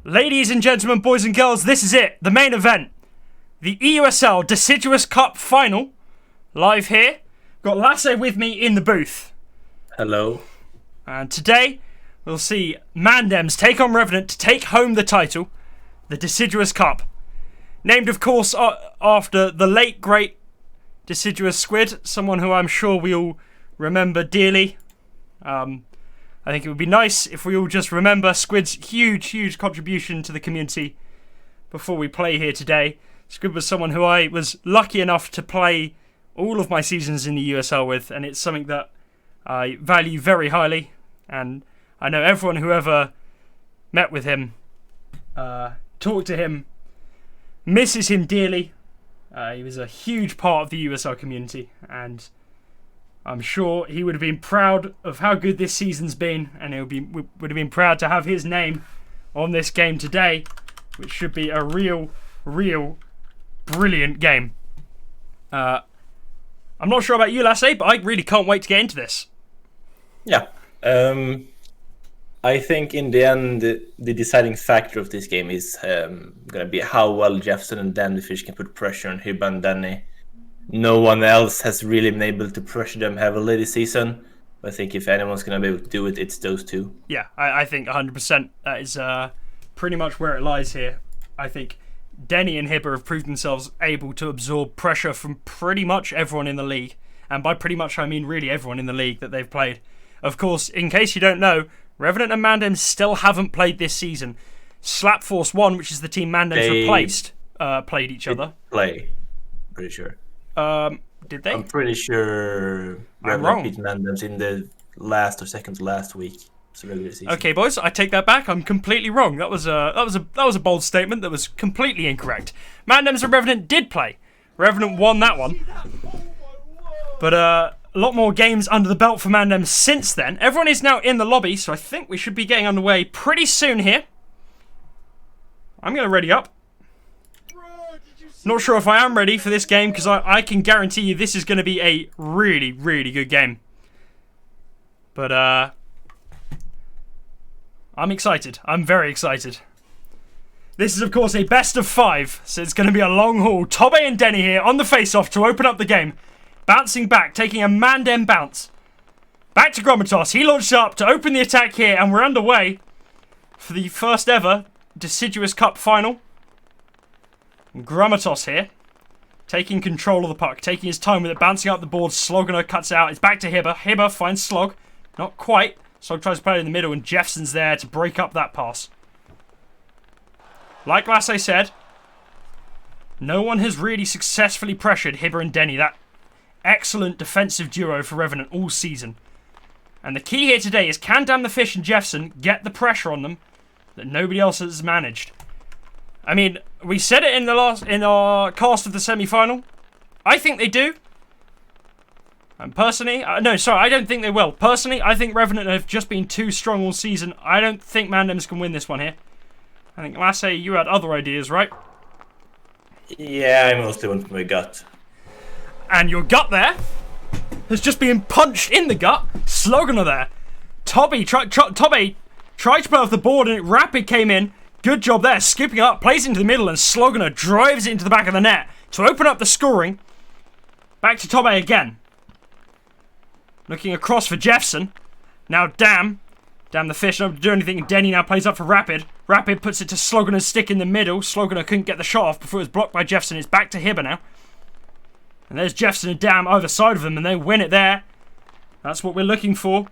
Ladies and gentlemen, boys and girls, this is it, the main event. The EUSL Deciduous Cup final. Live here. Got Lasse with me in the booth. Hello. And today, we'll see Mandems take on Revanant to take home the title, the Deciduous Cup. Named, of course, after the late, great Deciduous Squid, someone who I'm sure we all remember dearly. I think it would be nice if we all just remember Squid's huge contribution to the community before we play here today. Squid was someone who I was lucky enough to play all of my seasons in the USL with, and it's something that I value very highly. And I know everyone who ever met with him, talked to him, misses him dearly. He was a huge part of the USL community, and I'm sure he would have been proud of how good this season's been, and would have been proud to have his name on this game today, which should be a real brilliant game. I'm not sure about you, Lasse, but I really can't wait to get into this. Yeah. I think in the end, the deciding factor of this game is going to be how well Jefferson and Dan the Fish can put pressure on Hibba and Danny. No one else has really been able to pressure them heavily this season. I think if anyone's going to be able to do it, it's those two. Yeah, I think 100% that is pretty much where it lies here. I think Denny and Hibba have proved themselves able to absorb pressure from pretty much everyone in the league. And by pretty much, I mean really everyone in the league that they've played. Of course, in case you don't know, Revanant and Mandems still haven't played this season. Slap Force 1, which is the team Mandems replaced, played each other. Pretty sure. Did they? I'm pretty sure Revanant beat Mandems in the last or second to last week. Regular season. Okay, boys, I take that back. I'm completely wrong. That was a bold statement that was completely incorrect. Mandems and Revanant did play. Revanant won that one. But a lot more games under the belt for Mandems since then. Everyone is now in the lobby, so I think we should be getting underway pretty soon here. I'm going to ready up. Not sure if I am ready for this game, because I can guarantee you this is going to be a really good game. But I'm excited. I'm very excited. This is, of course, a best of 5, so it's going to be a long haul. Tobe and Denny here on the face-off to open up the game. Bouncing back, taking a Mandem bounce. Back to Grommatos. He launched up to open the attack here, and we're underway for the first ever Deciduous Cup final. Grommatos here, taking control of the puck, taking his time with it, bouncing up the board. Slogano cuts out. It's back to Hibba. Hibba finds Slog. Not quite. Slog tries to play it in the middle, and Jeffson's there to break up that pass. Like Lasse said, no one has really successfully pressured Hibba and Denny, that excellent defensive duo for Revanant all season. And the key here today is, can Damn the Fish and Jefferson get the pressure on them that nobody else has managed? I mean, we said it in our cast of the semi-final. I think they do. And personally, I don't think they will. Personally, I think Revanant have just been too strong all season. I don't think Mandems can win this one here. I think, Lasse, you had other ideas, right? Yeah, I mostly went for my gut. And your gut there has just been punched in the gut. Slogano there. Tobe tried to play off the board, and Rapid came in. Good job there, skipping up, plays into the middle, and Slogano drives it into the back of the net to open up the scoring. Back to Tobe again. Looking across for Jefferson. Now Damn the Fish, not to do anything. Denny now plays up for Rapid. Rapid puts it to Slogano's stick in the middle. Slogano couldn't get the shot off before it was blocked by Jefferson. It's back to Hibba now. And there's Jefferson and Damn either side of them, and they win it there. That's what we're looking for.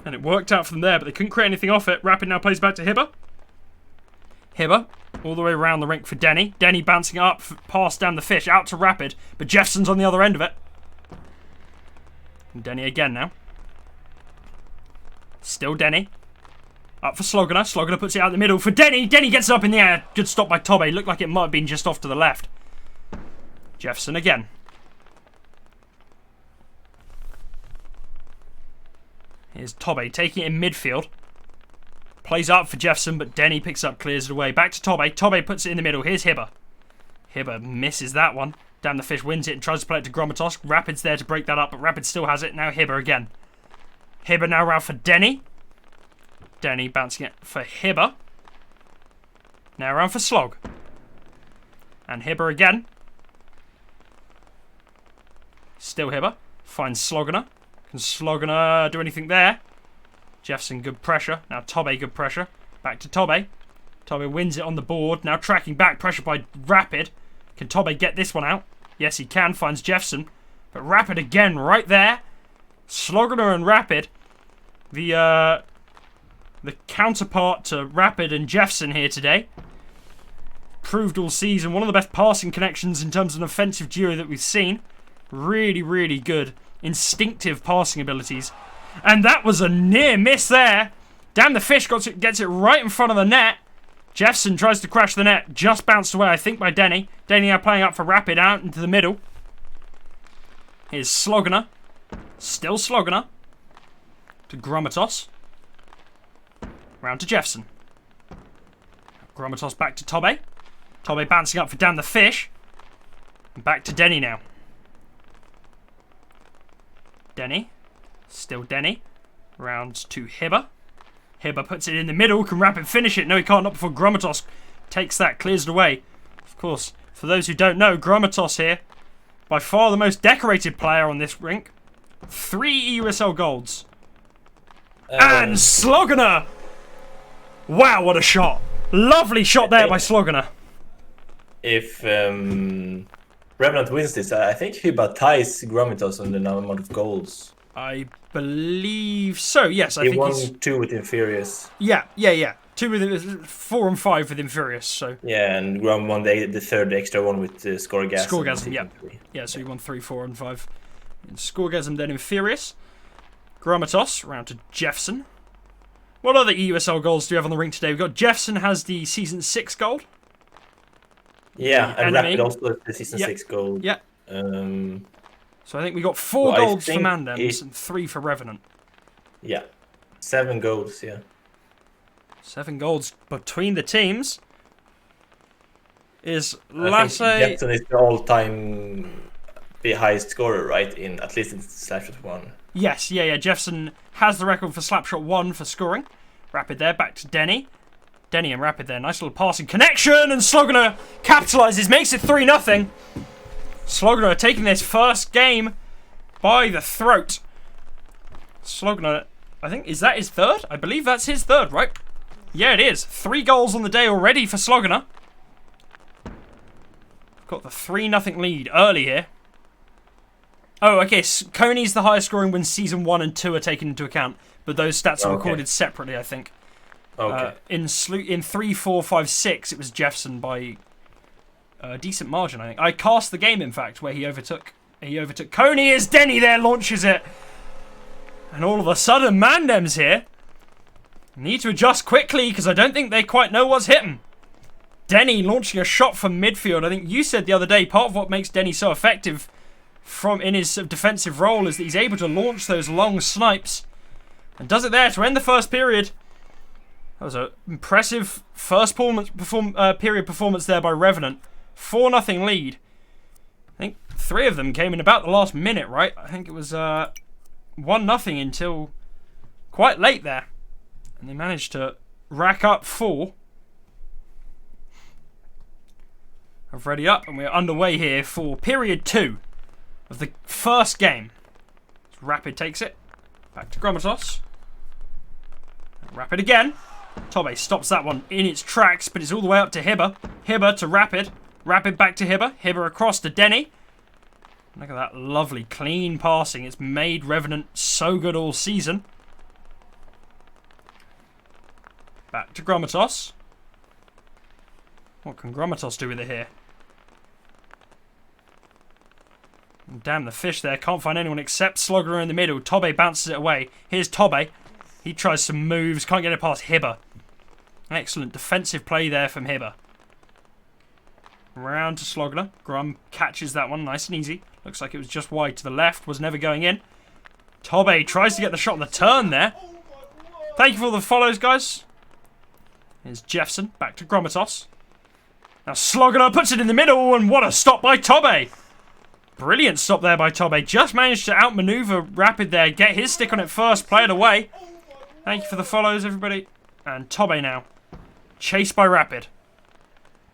And it worked out for them there, but they couldn't create anything off it. Rapid now plays back to Hibba. Hibba, all the way around the rink for Denny. Denny bouncing up, past Damn the Fish, out to Rapid. But Jefferson's on the other end of it. And Denny again now. Still Denny. Up for Slogano. Slogano puts it out in the middle for Denny. Denny gets it up in the air. Good stop by Tobe. Looked like it might have been just off to the left. Jefferson again. Here's Tobe taking it in midfield. Plays up for Jefferson, but Denny picks up, clears it away. Back to Tobe. Tobe puts it in the middle. Here's Hibba. Hibba misses that one. Damn the Fish wins it and tries to play it to Grommatos. Rapid's there to break that up, but Rapid still has it. Now Hibba again. Hibba now around for Denny. Denny bouncing it for Hibba. Now around for Slog. And Hibber again. Still Hibber. Finds Sloggener. Can Sloggener do anything there? Jefferson, good pressure. Now Tobe, good pressure. Back to Tobe. Tobe wins it on the board. Now tracking back. Pressure by Rapid. Can Tobe get this one out? Yes, he can. Finds Jefferson. But Rapid again right there. Sloggener and Rapid. The counterpart to Rapid and Jefferson here today. Proved all season. One of the best passing connections in terms of an offensive duo that we've seen. Really, really good. Instinctive passing abilities. And that was a near miss there. Damn, the fish gets it right in front of the net. Jefferson tries to crash the net. Just bounced away, I think, by Denny. Denny now playing up for Rapid out into the middle. Here's Sloggener. Still Sloggener. To Grommatos. Round to Jefferson. Grommatos back to Tobe. Tobe bouncing up for Damn the Fish. And back to Denny now. Denny. Still Denny. Round to Hibber. Hibber puts it in the middle. Can Rapid finish it? No, he can't. Not before Grommatos takes that. Clears it away. Of course, for those who don't know, Grommatos here, by far the most decorated player on this rink. 3 EUSL golds. And Sloggener! Wow, what a shot. Lovely shot there by Sloggener. If Revanant wins this, I think Hibber ties Grommatos on the amount of goals. I believe so, yes. I he think won he's... 2 with Infurious. Yeah. 2 with 4 and 5 with Infurious, so... Yeah, and Grom won the third extra one with Scoregasm. Scoregasm, yeah. Yeah, so he won 3, 4 and 5. And Scoregasm, then Infurious. Grommatos, round to Jefferson. What other EUSL goals do we have on the rink today? We've got Jefferson has the Season 6 gold. Yeah, and Enemy. Rapid also has the Season 6 gold. Yeah. So I think we got 4 well, golds for Mandems and 3 for Revanant. Yeah. 7 goals, yeah. 7 golds between the teams. Is Lasse... Jefferson is the all-time the highest scorer, right? At least in Slapshot 1. Yes, yeah. Jefferson has the record for Slapshot 1 for scoring. Rapid there, back to Denny. Denny and Rapid there. Nice little passing connection, and Sloggener capitalises, makes it 3-0. Sloggener taking this first game by the throat. Sloggener, I think, is that his third? I believe that's his third, right? Yeah, it is. 3 goals on the day already for Sloggener. Got the 3-0 lead early here. Oh, okay. Coney's the highest scoring when Season 1 and 2 are taken into account, but those stats are recorded separately, I think. Okay. In 3, 4, 5, 6, it was Jefferson by a decent margin, I think. I cast the game, in fact, where he overtook Coney as Denny there launches it. And all of a sudden, Mandems here need to adjust quickly because I don't think they quite know what's hitting. Denny launching a shot from midfield. I think you said the other day, part of what makes Denny so effective in his defensive role is that he's able to launch those long snipes. And does it there to end the first period. That was an impressive first period performance there by Revanant. 4-0 lead. I think 3 of them came in about the last minute, right? I think it was 1-0 until quite late there. And they managed to rack up 4. I've ready up, and we're underway here for period 2 of the first game. Rapid takes it. Back to Grommatos. Rapid again. Tobe stops that one in its tracks, but it's all the way up to Hibber. Hibber to Rapid. Rapid back to Hibber. Hibber across to Denny. Look at that lovely, clean passing. It's made Revanant so good all season. Back to Grommatos. What can Grommatos do with it here? Damn, the fish there. Can't find anyone except Sloggener in the middle. Tobe bounces it away. Here's Tobe. He tries some moves. Can't get it past Hibber. Excellent defensive play there from Hibber. Round to Sloggener. Grum catches that one nice and easy. Looks like it was just wide to the left. Was never going in. Tobe tries to get the shot on the turn there. Thank you for all the follows, guys. Here's Jefferson. Back to Grommatos. Now Sloggener puts it in the middle, and what a stop by Tobe. Brilliant stop there by Tobe. Just managed to outmaneuver Rapid there. Get his stick on it first. Play it away. Thank you for the follows, everybody. And Tobe now. Chased by Rapid.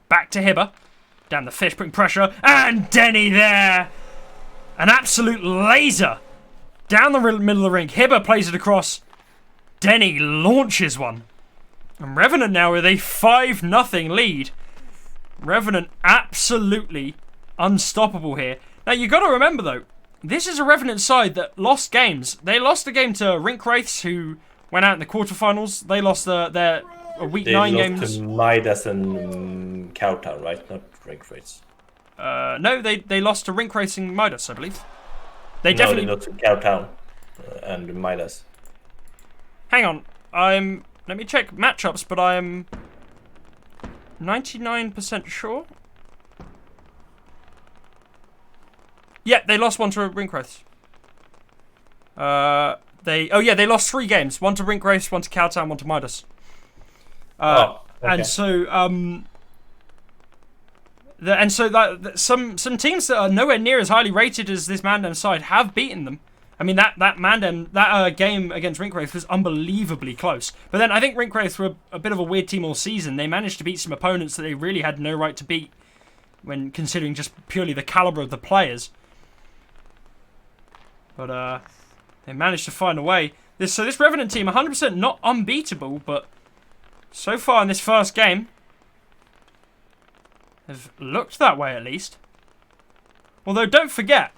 Back to Hibber. Down the fish, putting pressure. And Denny there. An absolute laser. Down the middle of the ring. Hibber plays it across. Denny launches one. And Revanant now with a 5-0 lead. Revanant absolutely unstoppable here. Now, you got to remember, though, this is a Revanant side that lost games. They lost a game to Rink Wraiths, who went out in the quarterfinals. They lost their week 9 games. They lost to Midas and Cowtown, right? Not Rink Wraiths. No, they lost to Rink Wraiths and Midas, I believe. They They definitely... lost to Cowtown and Midas. Hang on. Let me check matchups, but I'm 99% sure. Yeah, they lost one to Rink Wraiths. They lost 3 games. One to Rink Wraiths, one to Cowtown, one to Midas. Okay. And so some teams that are nowhere near as highly rated as this Mandem side have beaten them. I mean, that game against Rink Wraith was unbelievably close. But then I think Rink Wraith were a bit of a weird team all season. They managed to beat some opponents that they really had no right to beat when considering just purely the caliber of the players. But they managed to find a way. This Revanant team, 100% not unbeatable, but so far in this first game, have looked that way at least. Although, don't forget,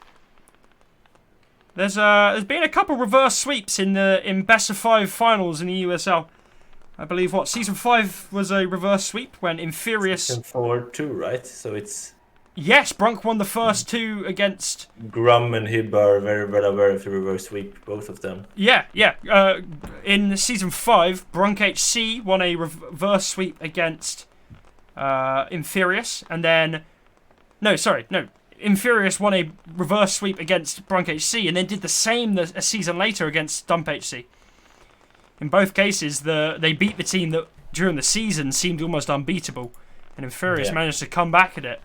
there's been a couple reverse sweeps in best of 5 finals in the EUSL. I believe Season 5 was a reverse sweep when Infurious... Season 4 too, right? So it's... Yes, Brunk won the first 2 against... Grum and Hib are very reverse sweep, both of them. Yeah. In Season 5, Brunk HC won a reverse sweep against Infurious, and then... No. Infurious won a reverse sweep against Brunk HC, and then did the same a season later against Dump HC. In both cases, they beat the team that during the season seemed almost unbeatable, and Infurious managed to come back at it.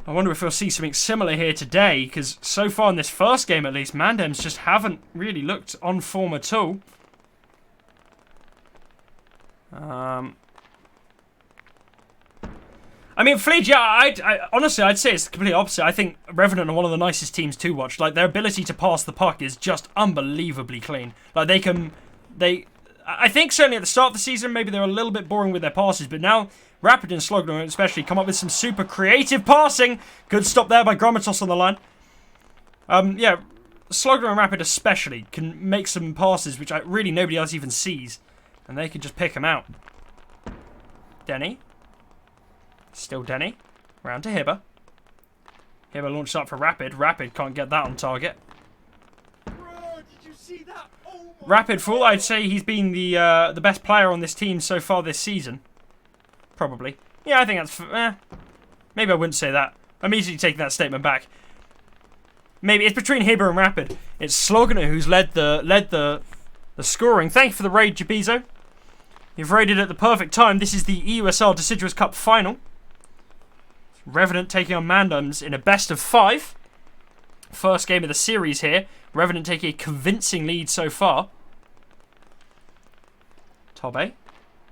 I wonder if we'll see something similar here today, because so far in this first game at least, Mandems just haven't really looked on form at all. I mean, Fleet, I honestly, I'd say it's the complete opposite. I think Revanant are one of the nicest teams to watch. Like, their ability to pass the puck is just unbelievably clean. Like, I think certainly at the start of the season, maybe they were a little bit boring with their passes, but now Rapid and Slogner especially come up with some super creative passing. Good stop there by Grommatos on the line. Slogner and Rapid especially can make some passes which really nobody else even sees, and they can just pick them out. Denny. Still Denny. Round to Hibber. Hibber launches up for Rapid. Rapid can't get that on target. Bro, did you see that? Oh my Rapid, for all I'd say, he's been the best player on this team so far this season. Probably. Yeah, I think that's... maybe I wouldn't say that. I'm easily taking that statement back. Maybe it's between Hibber and Rapid. It's Slogner who's led the scoring. Thank you for the raid, Jabizo. You've raided at the perfect time. This is the EUSL Deciduous Cup final. Revanant taking on Mandems in a best of 5. First game of the series here. Revanant taking a convincing lead so far. Tobe.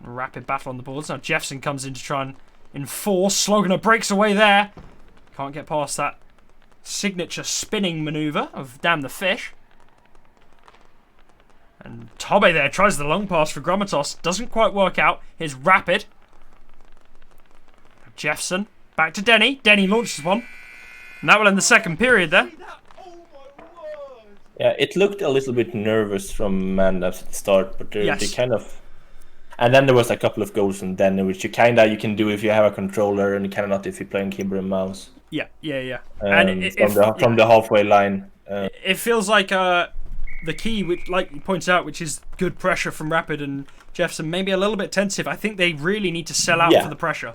Rapid battle on the boards. Now Jefferson comes in to try and enforce. Slogner breaks away there. Can't get past that signature spinning maneuver of Damn the Fish. And Tobe there tries the long pass for Grommatos. Doesn't quite work out. Here's Rapid. Jefferson. Back to Denny. Denny launches one. And that will end the second period there. Oh my word! Yeah, it looked a little bit nervous from Mandems at the start, but they kind of... And then there was a couple of goals from Denny, which you can do if you have a controller, and kind of not if you're playing keyboard and mouse. Yeah. And from the halfway line. It feels like the key, which, like you pointed out, which is good pressure from Rapid and Jefferson, maybe a little bit tensive. I think they really need to sell out for the pressure.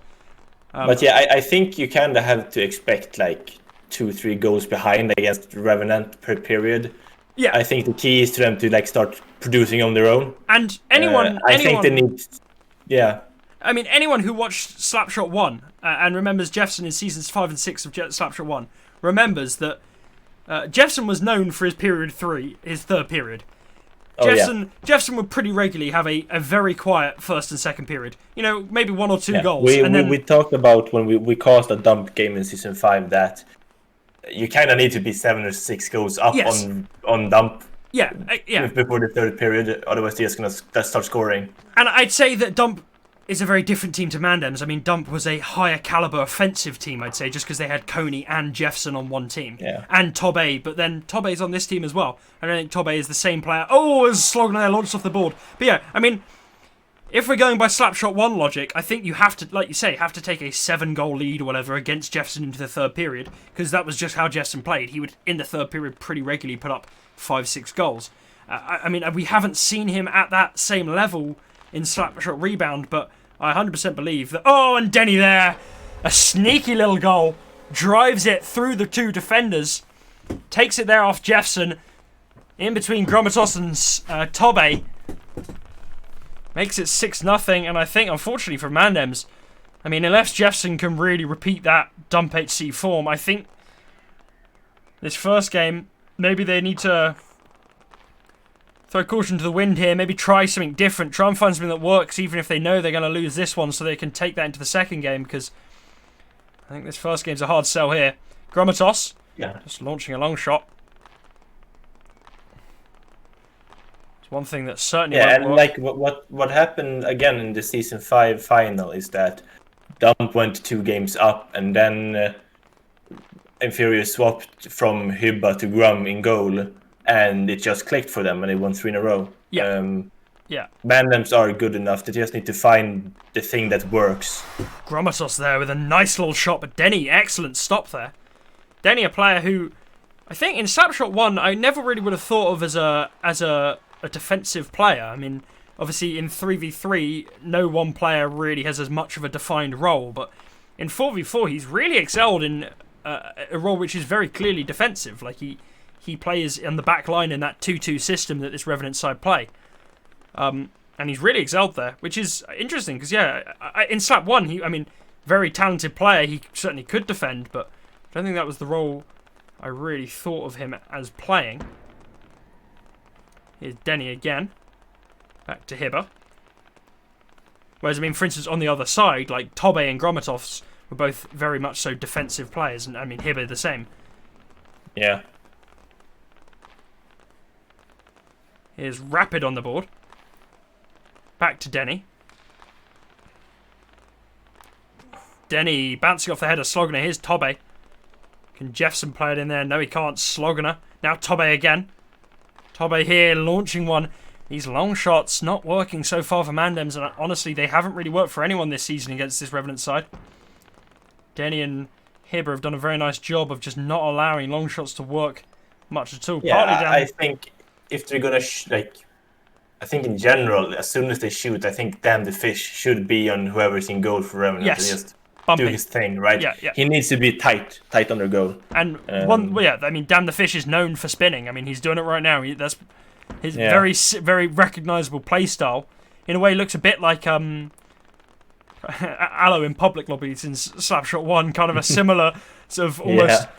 But yeah, I think you kind of have to expect like 2-3 goals behind against Revanant per period. Yeah, I think the key is to them to like start producing on their own. And anyone, think they need. Yeah. I mean, anyone who watched Slapshot 1 and remembers Jefferson in seasons 5 and 6 of Slapshot 1 remembers that Jefferson was known for his period 3, his third period. Jefferson would pretty regularly have a very quiet first and second period. You know, maybe 1 or 2 goals. We talked about when we caused a dump game in season 5 that you kind of need to be 7 or 6 goals up on dump. Yeah. Before the third period, otherwise they're just gonna start scoring. And I'd say that Dump is a very different team to Mandems. I mean, Dump was a higher caliber offensive team, I'd say, just because they had Coney and Jefferson on one team. Yeah. And Tobe, but then Tobe's on this team as well. I don't think Tobe is the same player. Oh, as Slogner there launched off the board. But yeah, I mean, if we're going by Slapshot 1 logic, I think you have to, like you say, have to take a 7-goal lead or whatever against Jefferson into the third period, because that was just how Jefferson played. He would, in the third period, pretty regularly put up 5-6 goals. I mean, we haven't seen him at that same level in Slapshot rebound, but I 100% believe that... Oh, and Denny there! A sneaky little goal. Drives it through the 2 defenders. Takes it there off Jefferson. In between Gromatos and Tobe. Makes it 6-0, and I think, unfortunately for Mandems, I mean, unless Jefferson can really repeat that Dump HC form, I think this first game, maybe they need to throw caution to the wind here, maybe try something different, try and find something that works, even if they know they're going to lose this one, so they can take that into the second game, because I think this first game's a hard sell here. Gromatos, just launching a long shot. One thing that certainly and like what happened again in the season 5 final is that Dump went 2 games up, and then Inferior swapped from Hybba to Grum in goal, and it just clicked for them, and they won 3 in a row. Mandems are good enough. They just need to find the thing that works. Gromatos there with a nice little shot, but Denny, excellent stop there. Denny, a player who I think in Slapshot 1 I never really would have thought of as a defensive player. I mean, obviously in 3v3, no one player really has as much of a defined role, but in 4v4, he's really excelled in a role which is very clearly defensive. Like, he plays on the back line in that 2-2 system that this Revenant side play. And he's really excelled there, which is interesting, because, in Slap 1, I mean, very talented player, he certainly could defend, but I don't think that was the role I really thought of him as playing. Here's Denny again. Back to Hybba. Whereas, I mean, for instance, on the other side, like Tobe and Gromatovs were both very much so defensive players, and I mean, Hybba the same. Yeah. Here's Rapid on the board. Back to Denny. Denny bouncing off the head of Slogner. Here's Tobe. Can Jefferson play it in there? No, he can't. Slogner. Now Tobe again. Tobe here, launching one. These long shots not working so far for Mandems, and honestly, they haven't really worked for anyone this season against this Revenant side. Denny and Hybba have done a very nice job of just not allowing long shots to work much at all. Yeah, I think if they're gonna I think in general, as soon as they shoot, I think Damn the Fish should be on whoever's in goal for Revenant. Yes. Just Bumpy. do his thing, right? Yeah. He needs to be tight under goal. And I mean, Damn the Fish is known for spinning. I mean, he's doing it right now. That's his very recognizable play style. In a way, looks a bit like Aloe in Public Lobbies in Slapshot 1, kind of a similar sort of almost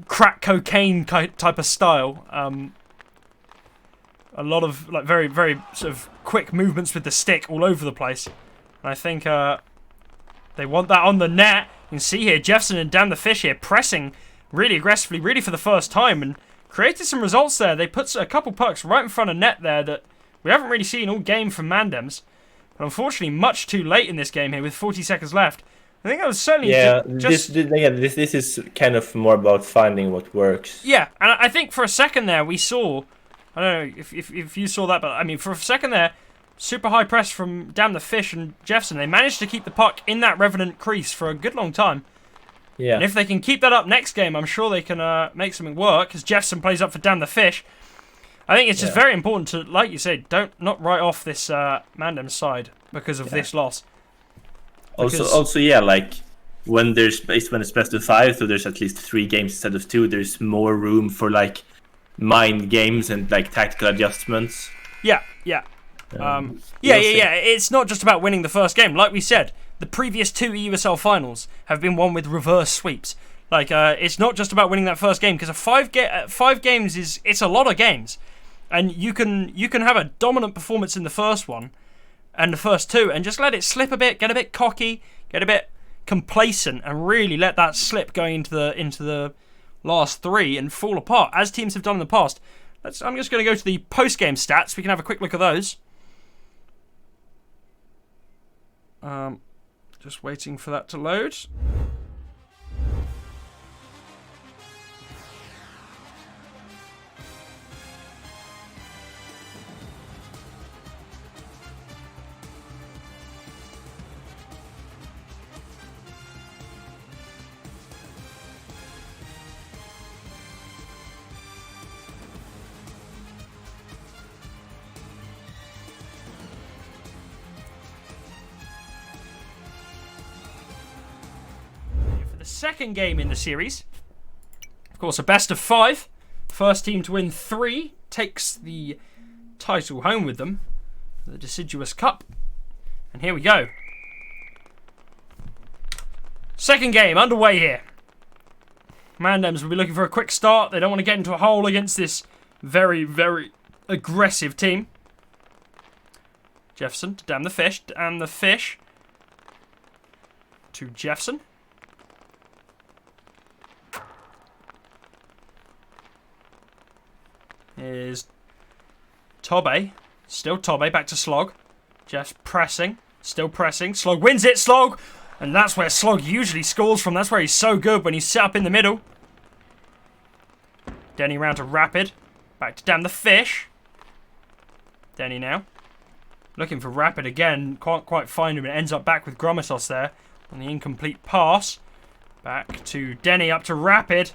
crack cocaine type of style. A lot of like very, very sort of quick movements with the stick all over the place. And I think they want that on the net. You can see here Jefferson and Damn the Fish here pressing really aggressively, really for the first time, and created some results there. They put a couple pucks right in front of net there that we haven't really seen all game from Mandems. But unfortunately, much too late in this game here with 40 seconds left. I think that was certainly this is kind of more about finding what works. Yeah, and I think for a second there we saw, I don't know if you saw that, but I mean for a second there, super high press from Damn the Fish and Jefferson. They managed to keep the puck in that Revenant crease for a good long time. Yeah. And if they can keep that up next game, I'm sure they can make something work, as Jefferson plays up for Damn the Fish. I think it's just very important to, like you said, not write off this Mandems side because of this loss. Also, like when it's best of 5, so there's at least 3 games instead of 2. There's more room for like mind games and like tactical adjustments. Yeah. It's not just about winning the first game. Like we said, the previous 2 EUSL finals have been won with reverse sweeps. Like it's not just about winning that first game, because 5 games it's a lot of games. And you can have a dominant performance in the first one and the first two and just let it slip a bit, get a bit cocky, get a bit complacent, and really let that slip going into the last three and fall apart, as teams have done in the past. I'm just going to go to the post-game stats. We can have a quick look at those. Just waiting for that to load. The second game in the series, of course, a best of 5. First team to win 3 takes the title home with them, the Deciduous Cup. And here we go. Second game underway here. Mandems will be looking for a quick start. They don't want to get into a hole against this very, very aggressive team. Jefferson to damn the fish, and the fish to Jefferson. Is Tobe. Still Tobe. Back to Slog. Jeff's pressing. Still pressing. Slog wins it. Slog! And that's where Slog usually scores from. That's where he's so good, when he's set up in the middle. Denny round to Rapid. Back to damn the fish. Denny now. Looking for Rapid again. Can't quite find him. It ends up back with Grommatos there on the incomplete pass. Back to Denny. Up to Rapid.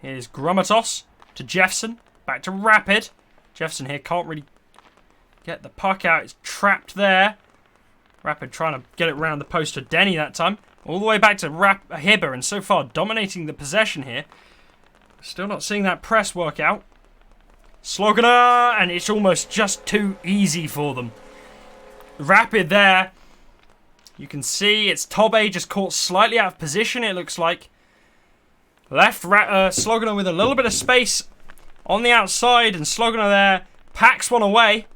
Here's Grommatos to Jefferson. Back to Rapid. Jefferson here can't really get the puck out. It's trapped there. Rapid trying to get it round the post to Denny that time. All the way back to Hibber, and so far dominating the possession here. Still not seeing that press work out. Sloganer, and it's almost just too easy for them. Rapid there. You can see it's Tobe just caught slightly out of position, it looks like. Left Sloganer with a little bit of space on the outside, and Sloganer there packs one away.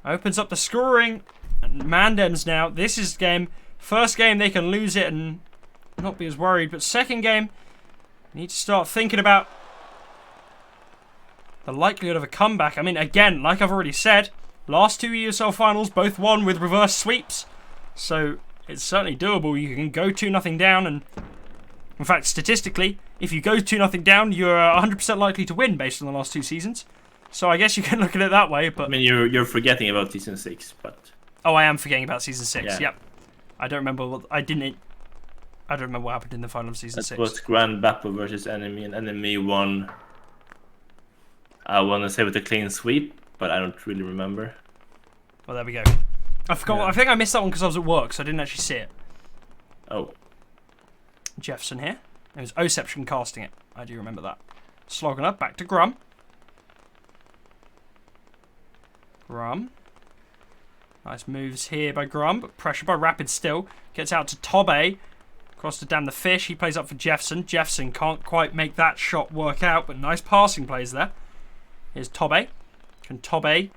Opens up the scoring. And Mandems now. This is game. First game they can lose it and not be as worried. But second game, need to start thinking about the likelihood of a comeback. I mean, again, like I've already said, last 2 EUSL finals both won with reverse sweeps. So it's certainly doable. You can go 2-0 down, and in fact, statistically, if you go 2-0 down, you're 100% likely to win based on the last 2 seasons. So I guess you can look at it that way. But I mean, you're forgetting about season 6, but oh, I am forgetting about season 6. Yeah. Yep, I don't remember what I don't remember what happened in the final of season 6. That was Grand Bappo versus Enemy, and Enemy won. I want to say with a clean sweep, but I don't really remember. Well, there we go. I forgot. Yeah. I think I missed that one because I was at work, so I didn't actually see it. Oh. Jefferson here. It was Oception casting it. I do remember that. Slogging up, back to Grum. Grum. Nice moves here by Grum, but pressure by Rapid still. Gets out to Tobe. Across to damn the fish. He plays up for Jefferson. Jefferson can't quite make that shot work out, but nice passing plays there. Here's Tobe. Can Tobe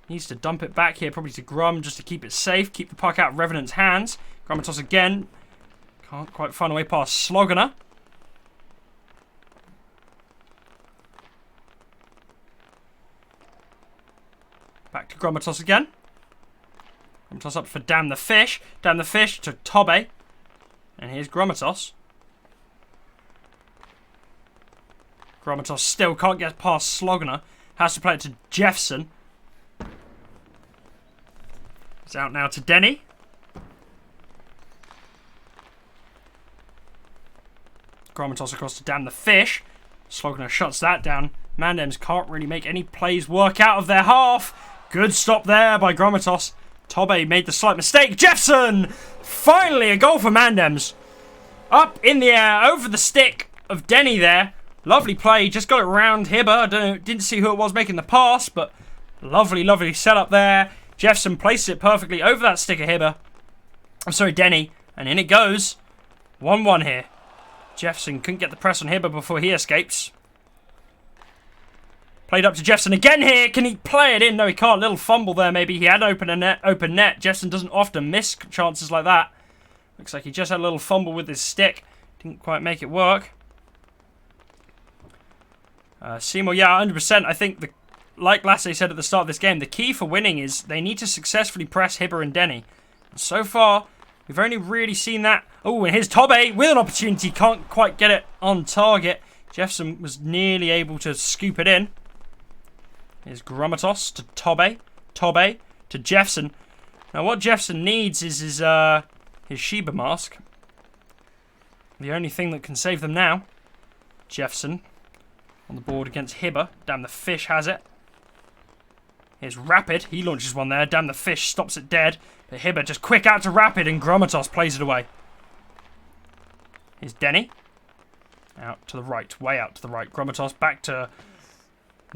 needs to dump it back here, probably to Grum, just to keep it safe. Keep the puck out of Revanant's hands. Grommatos again. Can't quite find a way past Sloganer. Back to Grommatos again. Grommatos up for Damn the Fish. Damn the Fish to Tobe. And here's Grommatos. Grommatos still can't get past Sloganer. Has to play it to Jefferson. It's out now to Denny. Grommatos across to Damn the Fish. Sloganer shuts that down. Mandems can't really make any plays work out of their half. Good stop there by Grommatos. Tobe made the slight mistake. Jefferson! Finally a goal for Mandems. Up in the air, over the stick of Denny there. Lovely play, just got it round Hibber. Didn't see who it was making the pass, but lovely, lovely setup there. Jefferson places it perfectly over that stick of Hibber. I'm sorry, Denny. And in it goes. 1-1 here. Jefferson couldn't get the press on Hibber before he escapes. Played up to Jefferson again here. Can he play it in? No, he can't. Little fumble there, maybe. He had open net. Jefferson doesn't often miss chances like that. Looks like he just had a little fumble with his stick. Didn't quite make it work. Seymour, yeah, 100%. I think, like Lasse said at the start of this game, the key for winning is they need to successfully press Hibber and Denny. And so far, we've only really seen that. Oh, and here's Tobe with an opportunity. Can't quite get it on target. Jefferson was nearly able to scoop it in. Here's Grommatos to Tobe. Tobe to Jefferson. Now, what Jefferson needs is his Sheba mask. The only thing that can save them now. Jefferson on the board against Hibber. Damn, the fish has it. Here's Rapid. He launches one there. Damn, the fish stops it dead. But Hibber just quick out to Rapid and Grommatos plays it away. Here's Denny. Out to the right. Way out to the right. Grommatos back to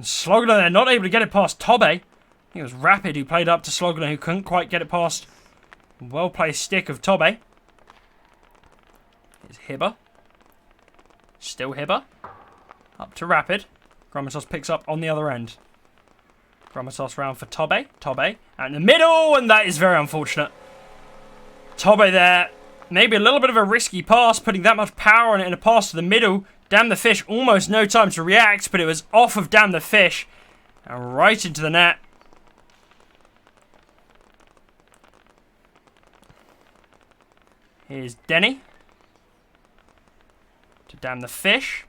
Slogner there. Not able to get it past Tobe. I think it was Rapid who played up to Slogner who couldn't quite get it past. Well placed stick of Tobe. Here's Hibber. Still Hibber. Up to Rapid. Grommatos picks up on the other end. Grommatos round for Tobe. Tobe out in the middle, and that is very unfortunate. Tobe there. Maybe a little bit of a risky pass, putting that much power on it in a pass to the middle. Damn the fish, almost no time to react, but it was off of Damn the fish. And right into the net. Here's Denny. To Damn the fish.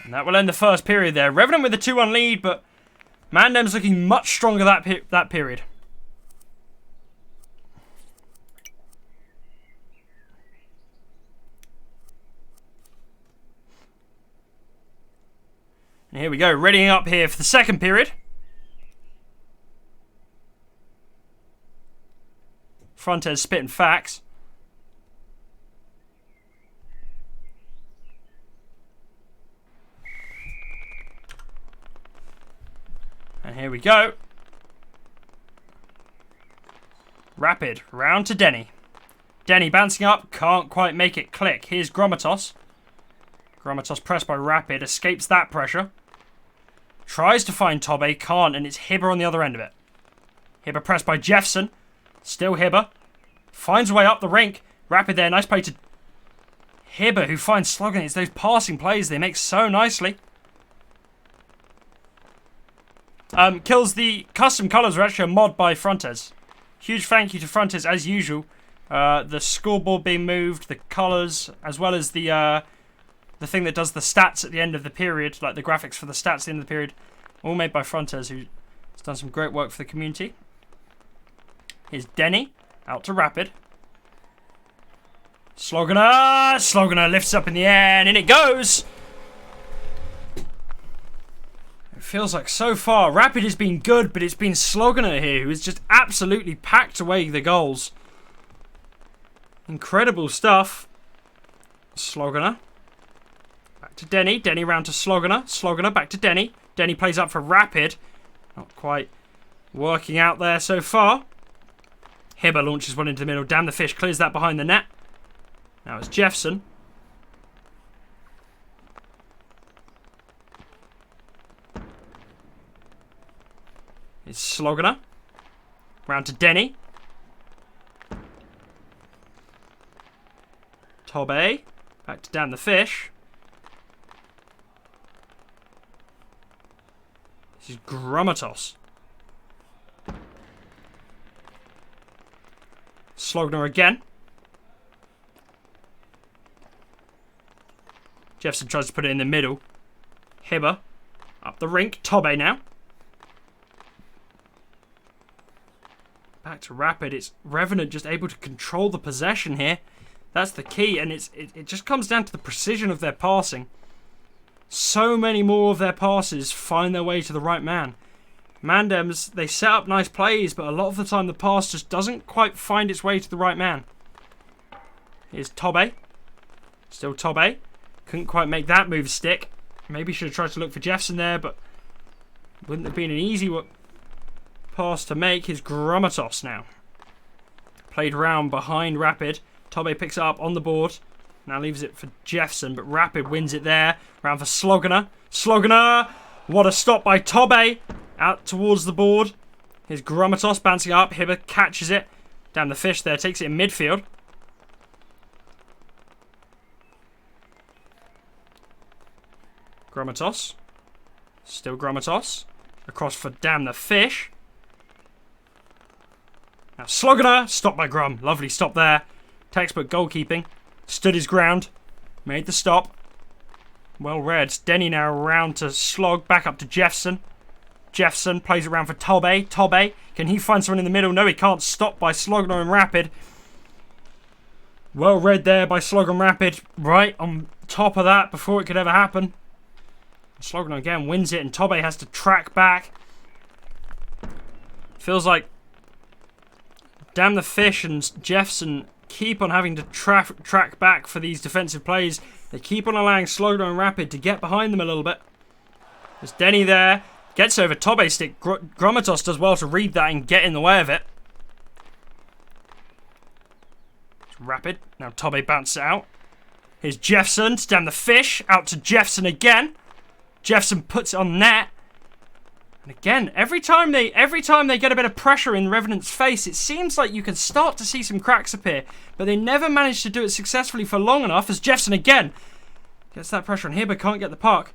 And that will end the first period there. Revenant with a 2-1 lead, but Mandems looking much stronger that period. And here we go, readying up here for the second period. Frontes spitting facts. And here we go. Rapid, round to Denny. Denny bouncing up, can't quite make it click. Here's Grommatos. Grommatos pressed by Rapid, escapes that pressure. Tries to find Tobe, can't, and it's Hibber on the other end of it. Hibber pressed by Jefferson. Still Hibber. Finds a way up the rink. Rapid there, nice play to Hibber, who finds Slogan. It's those passing plays they make so nicely. Kills the custom colours are actually a mod by Frontes. Huge thank you to Frontes as usual. The scoreboard being moved, the colours, as well as the thing that does the stats at the end of the period, like the graphics for the stats at the end of the period, all made by Frontes, who's done some great work for the community. Here's Denny, out to Rapid. Sloganer lifts up in the air, and in it goes! It feels like so far, Rapid has been good, but it's been Sloganer here, who has just absolutely packed away the goals. Incredible stuff. Sloganer. Back to Denny. Denny round to Sloganer. Sloganer back to Denny. Denny plays up for Rapid. Not quite working out there so far. Hibber launches one into the middle. Damn the fish. Clears that behind the net. Now it's Jefferson. It's Sloganer. Round to Denny. Tobe. Back to Damn the fish. This is Grommatos. Slogner again. Jefferson tries to put it in the middle. Hibber. Up the rink. Tobe now. Back to Rapid. It's Revanant just able to control the possession here. That's the key, and it just comes down to the precision of their passing. So many more of their passes find their way to the right man. Mandems, they set up nice plays, but a lot of the time the pass just doesn't quite find its way to the right man. Here's Tobe. Still Tobe. Couldn't quite make that move stick. Maybe should have tried to look for Jefferson there, but wouldn't have been an easy pass to make. Here's Grommatos now. Played round behind Rapid. Tobe picks it up on the board. Now leaves it for Jefferson, but Rapid wins it there. Round for Sloganer. Sloganer! What a stop by Tobe. Out towards the board. Here's Grommatos bouncing up. Hibber catches it. Damn the fish there. Takes it in midfield. Grommatos. Still Grommatos. Across for Damn the Fish. Now Sloganer. Stopped by Grum. Lovely stop there. Textbook goalkeeping. Stood his ground. Made the stop. Well read. Denny now around to Slog. Back up to Jeffson. Jeffson plays around for Tobe. Tobe. Can he find someone in the middle? No, he can't. Stop by Sloganer and Rapid. Well read there by Slog and Rapid. Right on top of that before it could ever happen. Sloganer again wins it and Tobe has to track back. Feels like Damn the Fish and Jeffson keep on having to track back for these defensive plays. They keep on allowing Sloganer and Rapid to get behind them a little bit. There's Denny there. Gets over Tobe's stick. Grommatos does well to read that and get in the way of it. It's Rapid. Now Tobe bounces it out. Here's Jeffson to Damn the Fish. Out to Jeffson again. Jeffson puts it on net. And again, every time they get a bit of pressure in Revanant's face, it seems like you can start to see some cracks appear. But they never manage to do it successfully for long enough as Jeffson again gets that pressure on Hibber, can't get the puck.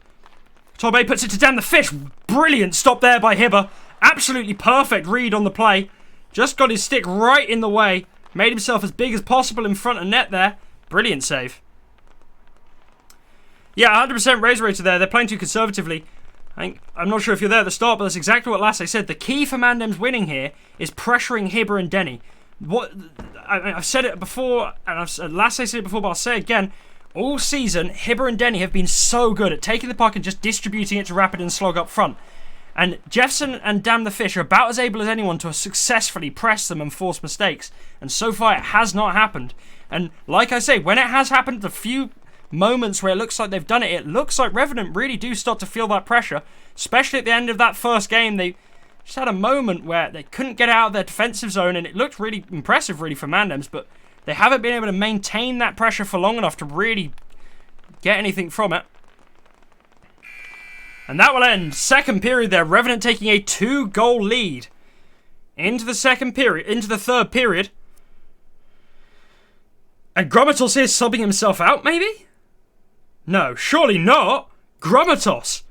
Tobe puts it to Damn the Fish. Brilliant stop there by Hibber. Absolutely perfect read on the play. Just got his stick right in the way. Made himself as big as possible in front of net there. Brilliant save. Yeah, 100% razor rater there. They're playing too conservatively. I'm not sure if you're there at the start, but that's exactly what Lasse said. The key for Mandems winning here is pressuring Hibber and Denny. I've said it before, and Lasse said it before, but I'll say it again. All season, Hibber and Denny have been so good at taking the puck and just distributing it to Rapid and Slog up front. And Jeffson and Damn the Fish are about as able as anyone to successfully press them and force mistakes. And so far, it has not happened. And like I say, when it has happened, the few moments where it looks like they've done it, it looks like Revanant really do start to feel that pressure. Especially at the end of that first game, they just had a moment where they couldn't get out of their defensive zone, and it looked really impressive really for Mandems, but they haven't been able to maintain that pressure for long enough to really get anything from it. And that will end second period there. Revanant taking a 2-goal lead into the third period. And Grommatos is subbing himself out, maybe? No, surely not. Grommatos.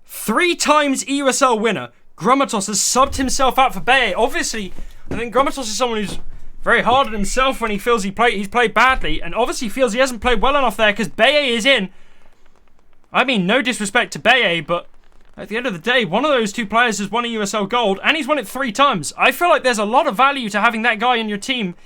3 times EUSL winner. Grommatos has subbed himself out for Baye. Obviously, I think Grommatos is someone who's very hard on himself when he feels he's played badly, and obviously feels he hasn't played well enough there because Baye is in. I mean, no disrespect to Baye, but at the end of the day, one of those two players has won a USL Gold, and he's won it 3 times. I feel like there's a lot of value to having that guy in your team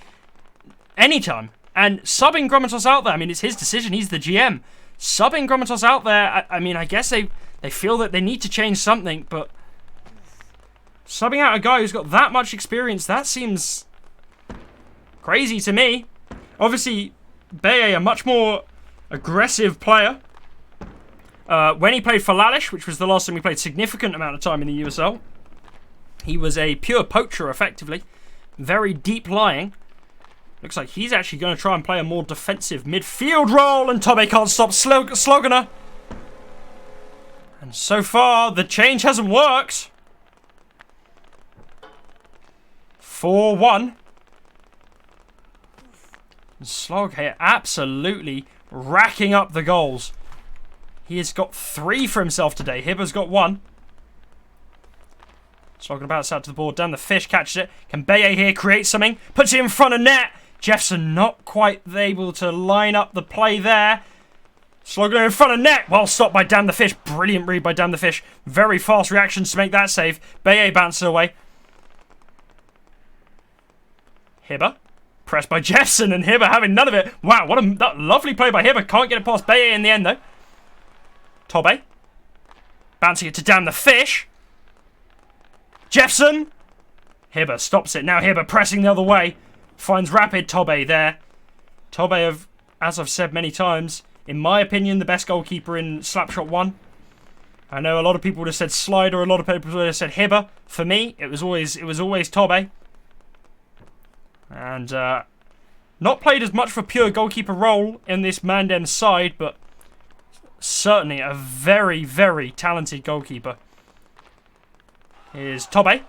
anytime. And subbing Grommatos out there, I mean, it's his decision. He's the GM. Subbing Grommatos out there, I mean, I guess they feel that they need to change something, but subbing out a guy who's got that much experience, that seems crazy to me. Obviously, Baye, a much more aggressive player. When he played for Lalish, which was the last time he played significant amount of time in the USL, he was a pure poacher, effectively. Very deep lying. Looks like he's actually going to try and play a more defensive midfield role, and Tobe can't stop Sloganer. And so far, the change hasn't worked. 4-1. Slog here absolutely racking up the goals. He has got 3 for himself today. Hibber's got 1. Slogan bounce out to the board. Down the Fish catches it. Can Baye here create something? Puts it in front of net. Jeffson not quite able to line up the play there. Slogan in front of net. Well stopped by Damn the Fish. Brilliant read by Damn the Fish. Very fast reactions to make that save. Baye bounces away. Hibber. Pressed by Jeffson, and Hibber having none of it. Wow, what a lovely play by Hibber. Can't get it past Baye in the end though. Tobe. Bouncing it to Damn the Fish. Jeffson. Hibber stops it. Now Hibber pressing the other way. Finds Rapid. Tobe there. Tobe, as I've said many times, in my opinion, the best goalkeeper in Slapshot 1. I know a lot of people would have said Slider, a lot of people would have said Hibber. For me, it was always Tobe. And not played as much for pure goalkeeper role in this Mandems side, but certainly a very, very talented goalkeeper. Here's Tobe.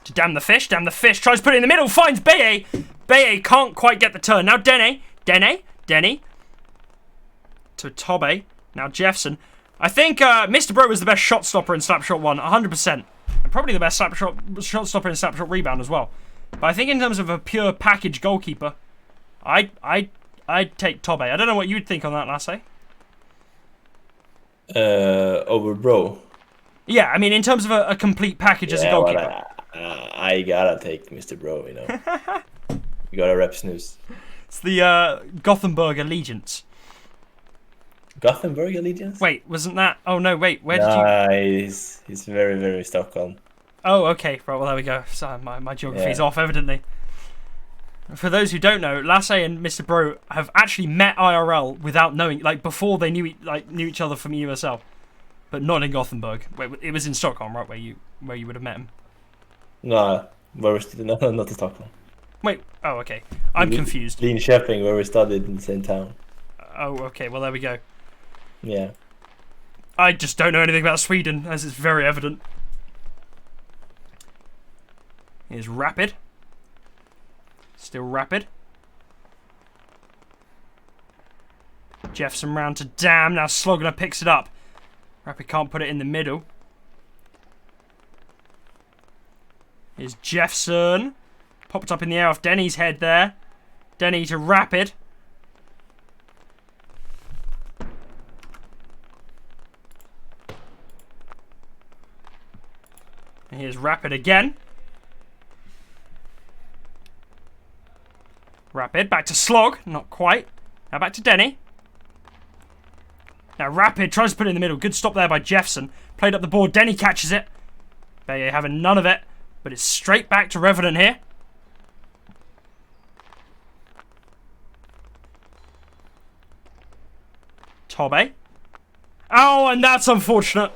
To damn the fish. Damn the fish. Tries to put it in the middle. Finds Baye. Baye can't quite get the turn. Now Dene. Denny. To Tobe. Now Jeffson. I think Mr. Bro was the best shot stopper in Slapshot 1. 100%. And probably the best shot stopper in Slapshot Rebound as well. But I think in terms of a pure package goalkeeper, I'd take Tobe. I don't know what you'd think on that, Lasse. Over Bro. Yeah, I mean, in terms of a complete package as a goalkeeper. Well, I gotta take Mr. Bro, you know. You gotta rep snooze. It's the Gothenburg Allegiance. Gothenburg Allegiance? Wait, wasn't that? Oh no, wait. Where did you? He's very, very Stockholm. Oh, okay. Right, well, there we go. So my geography's off, evidently. For those who don't know, Lasse and Mr. Bro have actually met IRL without knowing, like before they knew each other from EUSL, but not in Gothenburg. Wait, it was in Stockholm, right? Where you would have met him. No, where we studied, not in Stockholm. Wait. Oh, okay. I'm confused. Linköping, where we studied in the same town. Oh, okay. Well, there we go. Yeah. I just don't know anything about Sweden, as it's very evident. Here's Rapid. Still Rapid. Jeffson round to Dam. Now Slogner picks it up. Rapid can't put it in the middle. Here's Jeffson. Popped up in the air off Denny's head there. Denny to Rapid. And here's Rapid again. Rapid, back to Slog. Not quite. Now back to Denny. Now Rapid tries to put it in the middle. Good stop there by Jeffson. Played up the board. Denny catches it. Baye having none of it. But it's straight back to Revanant here. Tobe. Oh, and that's unfortunate.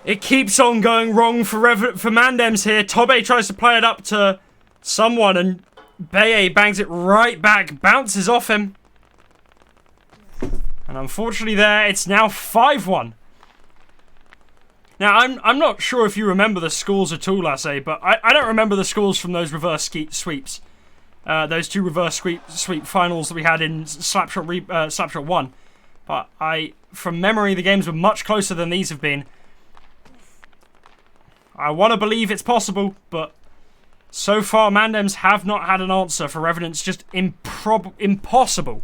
It keeps on going wrong for Mandems here. Tobe tries to play it up to someone and Baye bangs it right back. Bounces off him. And unfortunately there, it's now 5-1. Now, I'm not sure if you remember the scores at all, Lasse, but I don't remember the scores from those reverse sweeps. Those two reverse sweep finals that we had in Slapshot 1. But from memory, the games were much closer than these have been. I want to believe it's possible, but so far, Mandems have not had an answer for Revanant's just impossible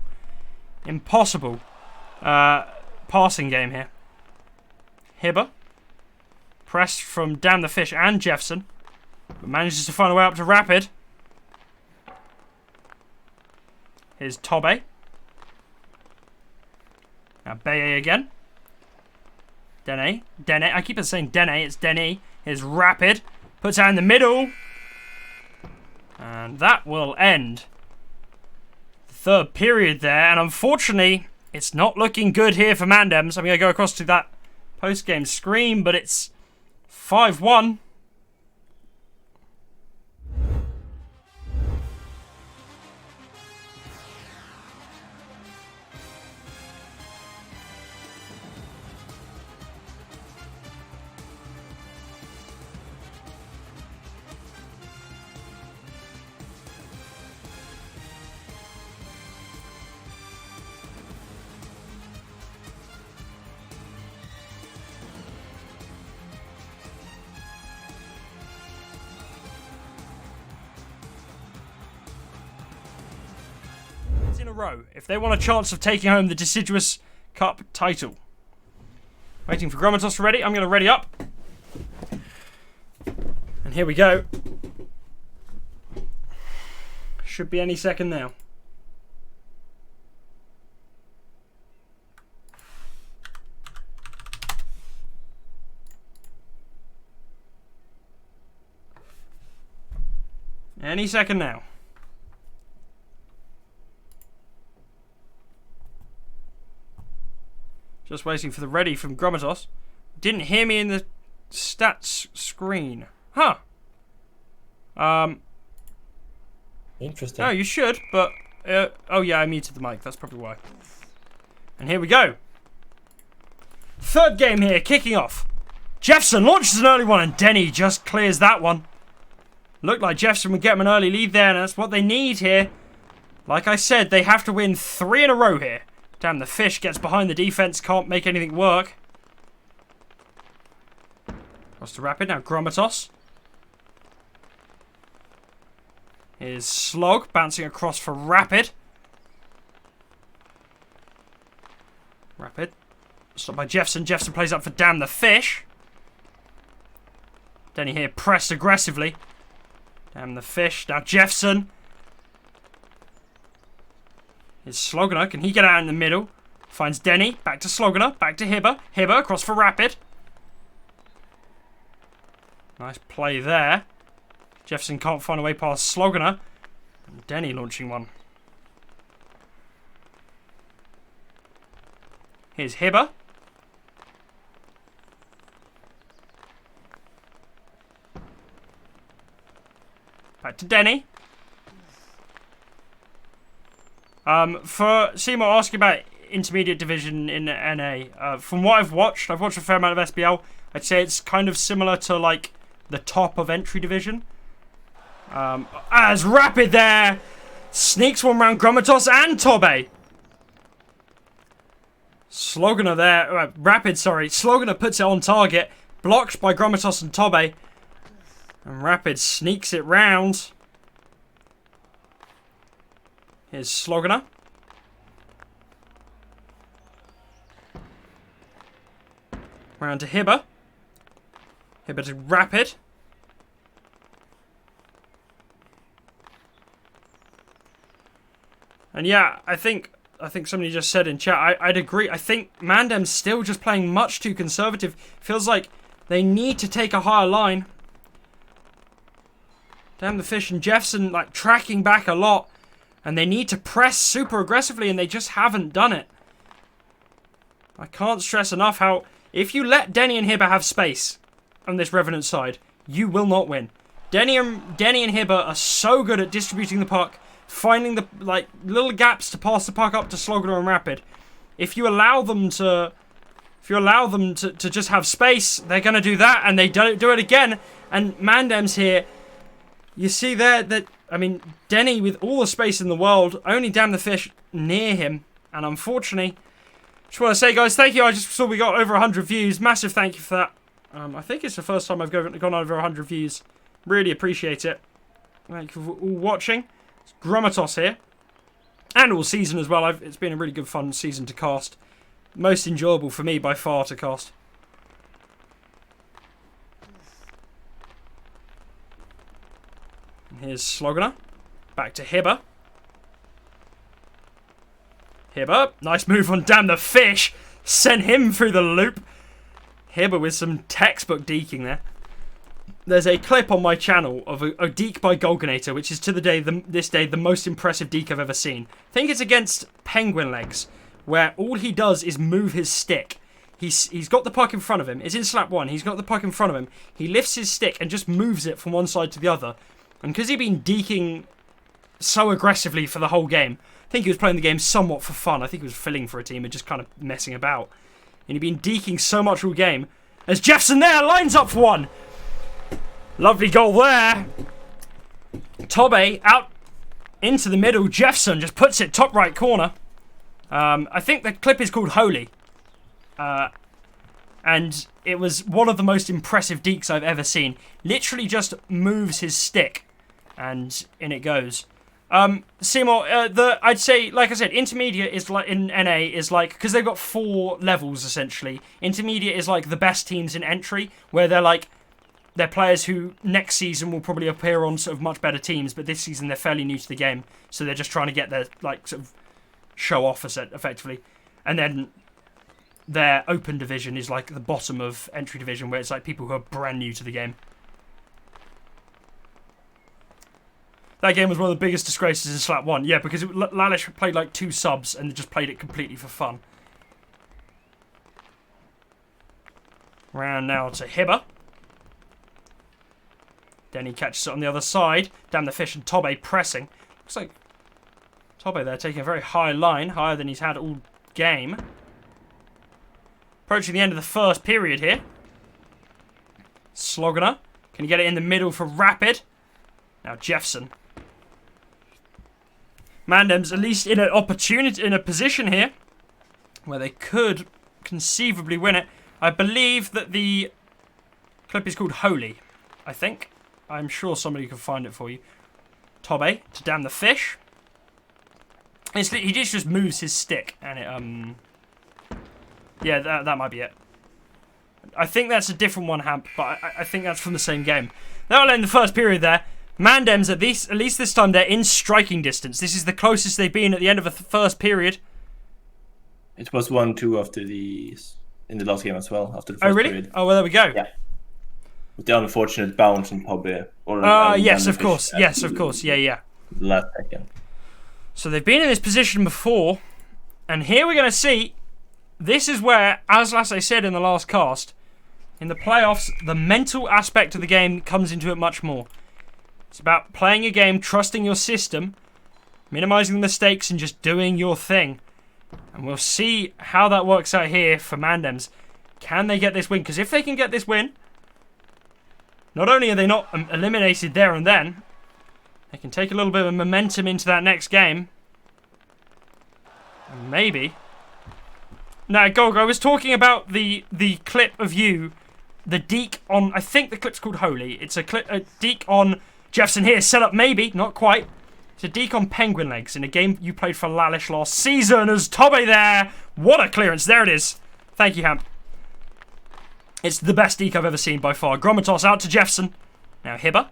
passing game here. Hibber. Pressed from Damn the Fish and Jeffson. But manages to find a way up to Rapid. Here's Tobe. Now Baye again. Dene. I keep on saying Dene. It's Denny. Here's Rapid. Puts out in the middle. And that will end the third period there. And unfortunately, it's not looking good here for Mandems. I'm going to go across to that post-game screen, but it's 5-1. In a row if they want a chance of taking home the Deciduous Cup title. Waiting for Grommatos to ready. I'm going to ready up. And here we go. Should be any second now. Any second now. Just waiting for the ready from Grommatos. Didn't hear me in the stats screen. Huh. Interesting. Oh, you should, but... oh, yeah, I muted the mic. That's probably why. And here we go. Third game here, kicking off. Jefferson launches an early one and Denny just clears that one. Looked like Jefferson would get him an early lead there, and that's what they need here. Like I said, they have to win 3 in a row here. Damn, the fish gets behind the defense, can't make anything work. Across to Rapid, now Gromatos. Here's Slog, bouncing across for Rapid. Rapid. Stopped by Jefferson. Jefferson plays up for Damn the Fish. Denny here pressed aggressively. Damn the Fish. Now Jefferson. Here's Sloganer. Can he get out in the middle? Finds Denny. Back to Sloganer. Back to Hibber. Hibber across for Rapid. Nice play there. Jefferson can't find a way past Sloganer. And Denny launching one. Here's Hibber. Back to Denny. For Seymour asking about intermediate division in NA, from what I've watched a fair amount of SBL. I'd say it's kind of similar to like the top of entry division. As Rapid there sneaks one round Gromatos and Tobe. Sloganer there, Rapid, sorry. Sloganer puts it on target, blocked by Gromatos and Tobe. And Rapid sneaks it round. Here's Sloganer. Round to Hibber. Hibber to Rapid. And yeah, I think somebody just said in chat, I'd agree. I think Mandem's still just playing much too conservative. Feels like they need to take a higher line. Damn the Fish and Jefferson like tracking back a lot. And they need to press super aggressively and they just haven't done it. I can't stress enough how if you let Denny and Hibber have space on this Revenant side, you will not win. Denny and Hibber are so good at distributing the puck, finding the like little gaps to pass the puck up to Sloganer and Rapid. If you allow them to just have space, they're going to do that, and they don't do it again. And Mandems here, you see there that, I mean, Denny with all the space in the world, only Damn the Fish near him, and unfortunately, just want to say, guys, thank you. I just saw we got over 100 views. Massive thank you for that. I think it's the first time I've gone over 100 views. Really appreciate it. Thank you for all watching. It's Gromatos here. And all season as well. It's been a really good fun season to cast. Most enjoyable for me by far to cast. And here's Sloganer. Back to Hibber. Hibber. Nice move on Damn the Fish. Sent him through the loop. Hibber with some textbook deking there. There's a clip on my channel of a deke by Golganator, which is to this day the most impressive deke I've ever seen. I think it's against Penguin Legs, where all he does is move his stick. He's got the puck in front of him. It's in slap 1. He's got the puck in front of him. He lifts his stick and just moves it from one side to the other. And because he'd been deking so aggressively for the whole game, I think he was playing the game somewhat for fun. I think he was filling for a team and just kind of messing about. And he'd been deking so much all game. As Jefferson there lines up for one. Lovely goal there. Tobe out into the middle. Jefferson just puts it top right corner. I think the clip is called Holy. And it was one of the most impressive dekes I've ever seen. Literally just moves his stick. And in it goes. Seymour, I'd say, like I said, intermediate is like in NA is like, because they've got 4 levels essentially. Intermediate is like the best teams in entry, where they're players who next season will probably appear on sort of much better teams, but this season they're fairly new to the game, so they're just trying to get their like sort of show off effectively. And then their open division is like the bottom of entry division, where it's like people who are brand new to the game. That game was one of the biggest disgraces in Slap 1. Yeah, because Lalish played like 2 subs and just played it completely for fun. Round now to Hibber. Denny catches it on the other side. Damn the Fish and Tobe pressing. Looks like Tobe there taking a very high line, higher than he's had all game. Approaching the end of the first period here. Sloganer. Can you get it in the middle for Rapid? Now Jeffson. Mandems at least in a position here where they could conceivably win it. I believe that the clip is called Holy, I think. I'm sure somebody can find it for you. Tobe to damn the fish. He just moves his stick and it yeah, that might be it. I think that's a different one, Hamp, but I think that's from the same game. That'll end the first period there. Mandems, at least this time, they're in striking distance. This is the closest they've been at the end of the first period. It was 1-2 in the last game as well, after the first period. Oh, well, there we go. Yeah. With the unfortunate bounce and probably... Yes, of course. Yes, of course. Yeah. Last second. So they've been in this position before, and here we're going to see... This is where, as I said in the last cast, in the playoffs, the mental aspect of the game comes into it much more. It's about playing a game, trusting your system, minimizing the mistakes, and just doing your thing. And we'll see how that works out here for Mandems. Can they get this win? Because if they can get this win, not only are they not eliminated there and then, they can take a little bit of momentum into that next game. And maybe... Now, Golgo, I was talking about the clip of you, the deke on... I think the clip's called Holy. It's a deke on Jeffson here. Set up maybe, not quite. It's a deke on Penguin Legs in a game you played for Lalish last season. As Tobe there. What a clearance. There it is. Thank you, Hamp. It's the best deke I've ever seen by far. Gromatos out to Jeffson. Now Hibber.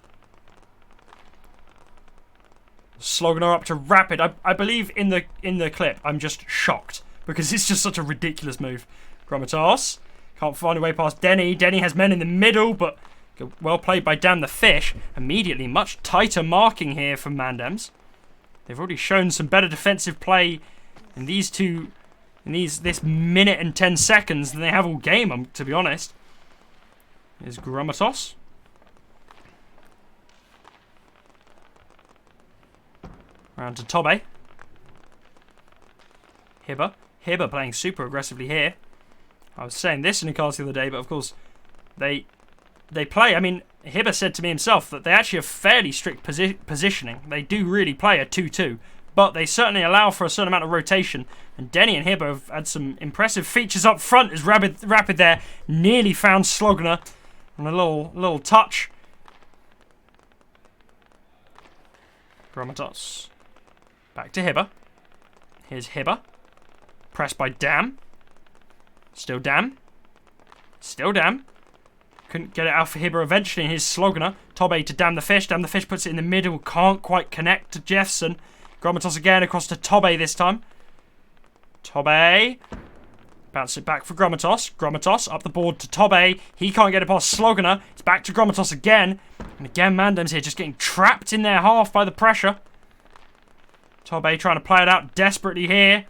Sloganer up to Rapid. I believe in the clip, I'm just shocked. Because it's just such a ridiculous move. Gromatos can't find a way past Denny. Denny has men in the middle, but well played by Damn the Fish. Immediately, much tighter marking here from Mandems. They've already shown some better defensive play in this minute and 10 seconds than they have all game, to be honest. Here's Gromatos. Round to Tobe. Hibber playing super aggressively here. I was saying this in a cast the other day, but of course they play. I mean, Hibber said to me himself that they actually have fairly strict positioning. They do really play a 2-2, but they certainly allow for a certain amount of rotation. And Denny and Hibber have had some impressive features up front as Rapid there nearly found Slogner on a little touch. Gromatos. Back to Hibber. Here's Hibber. Pressed by Dam. Still Dam. Still Dam. Couldn't get it out for Hibber eventually in his Sloganer. Tobe to Dam the Fish. Dam the Fish puts it in the middle. Can't quite connect to Jeffson. Gromatos again across to Tobe this time. Tobe. Bounce it back for Gromatos. Gromatos up the board to Tobe. He can't get it past Sloganer. It's back to Gromatos again. And again, Mandems here just getting trapped in their half by the pressure. Tobe trying to play it out desperately here.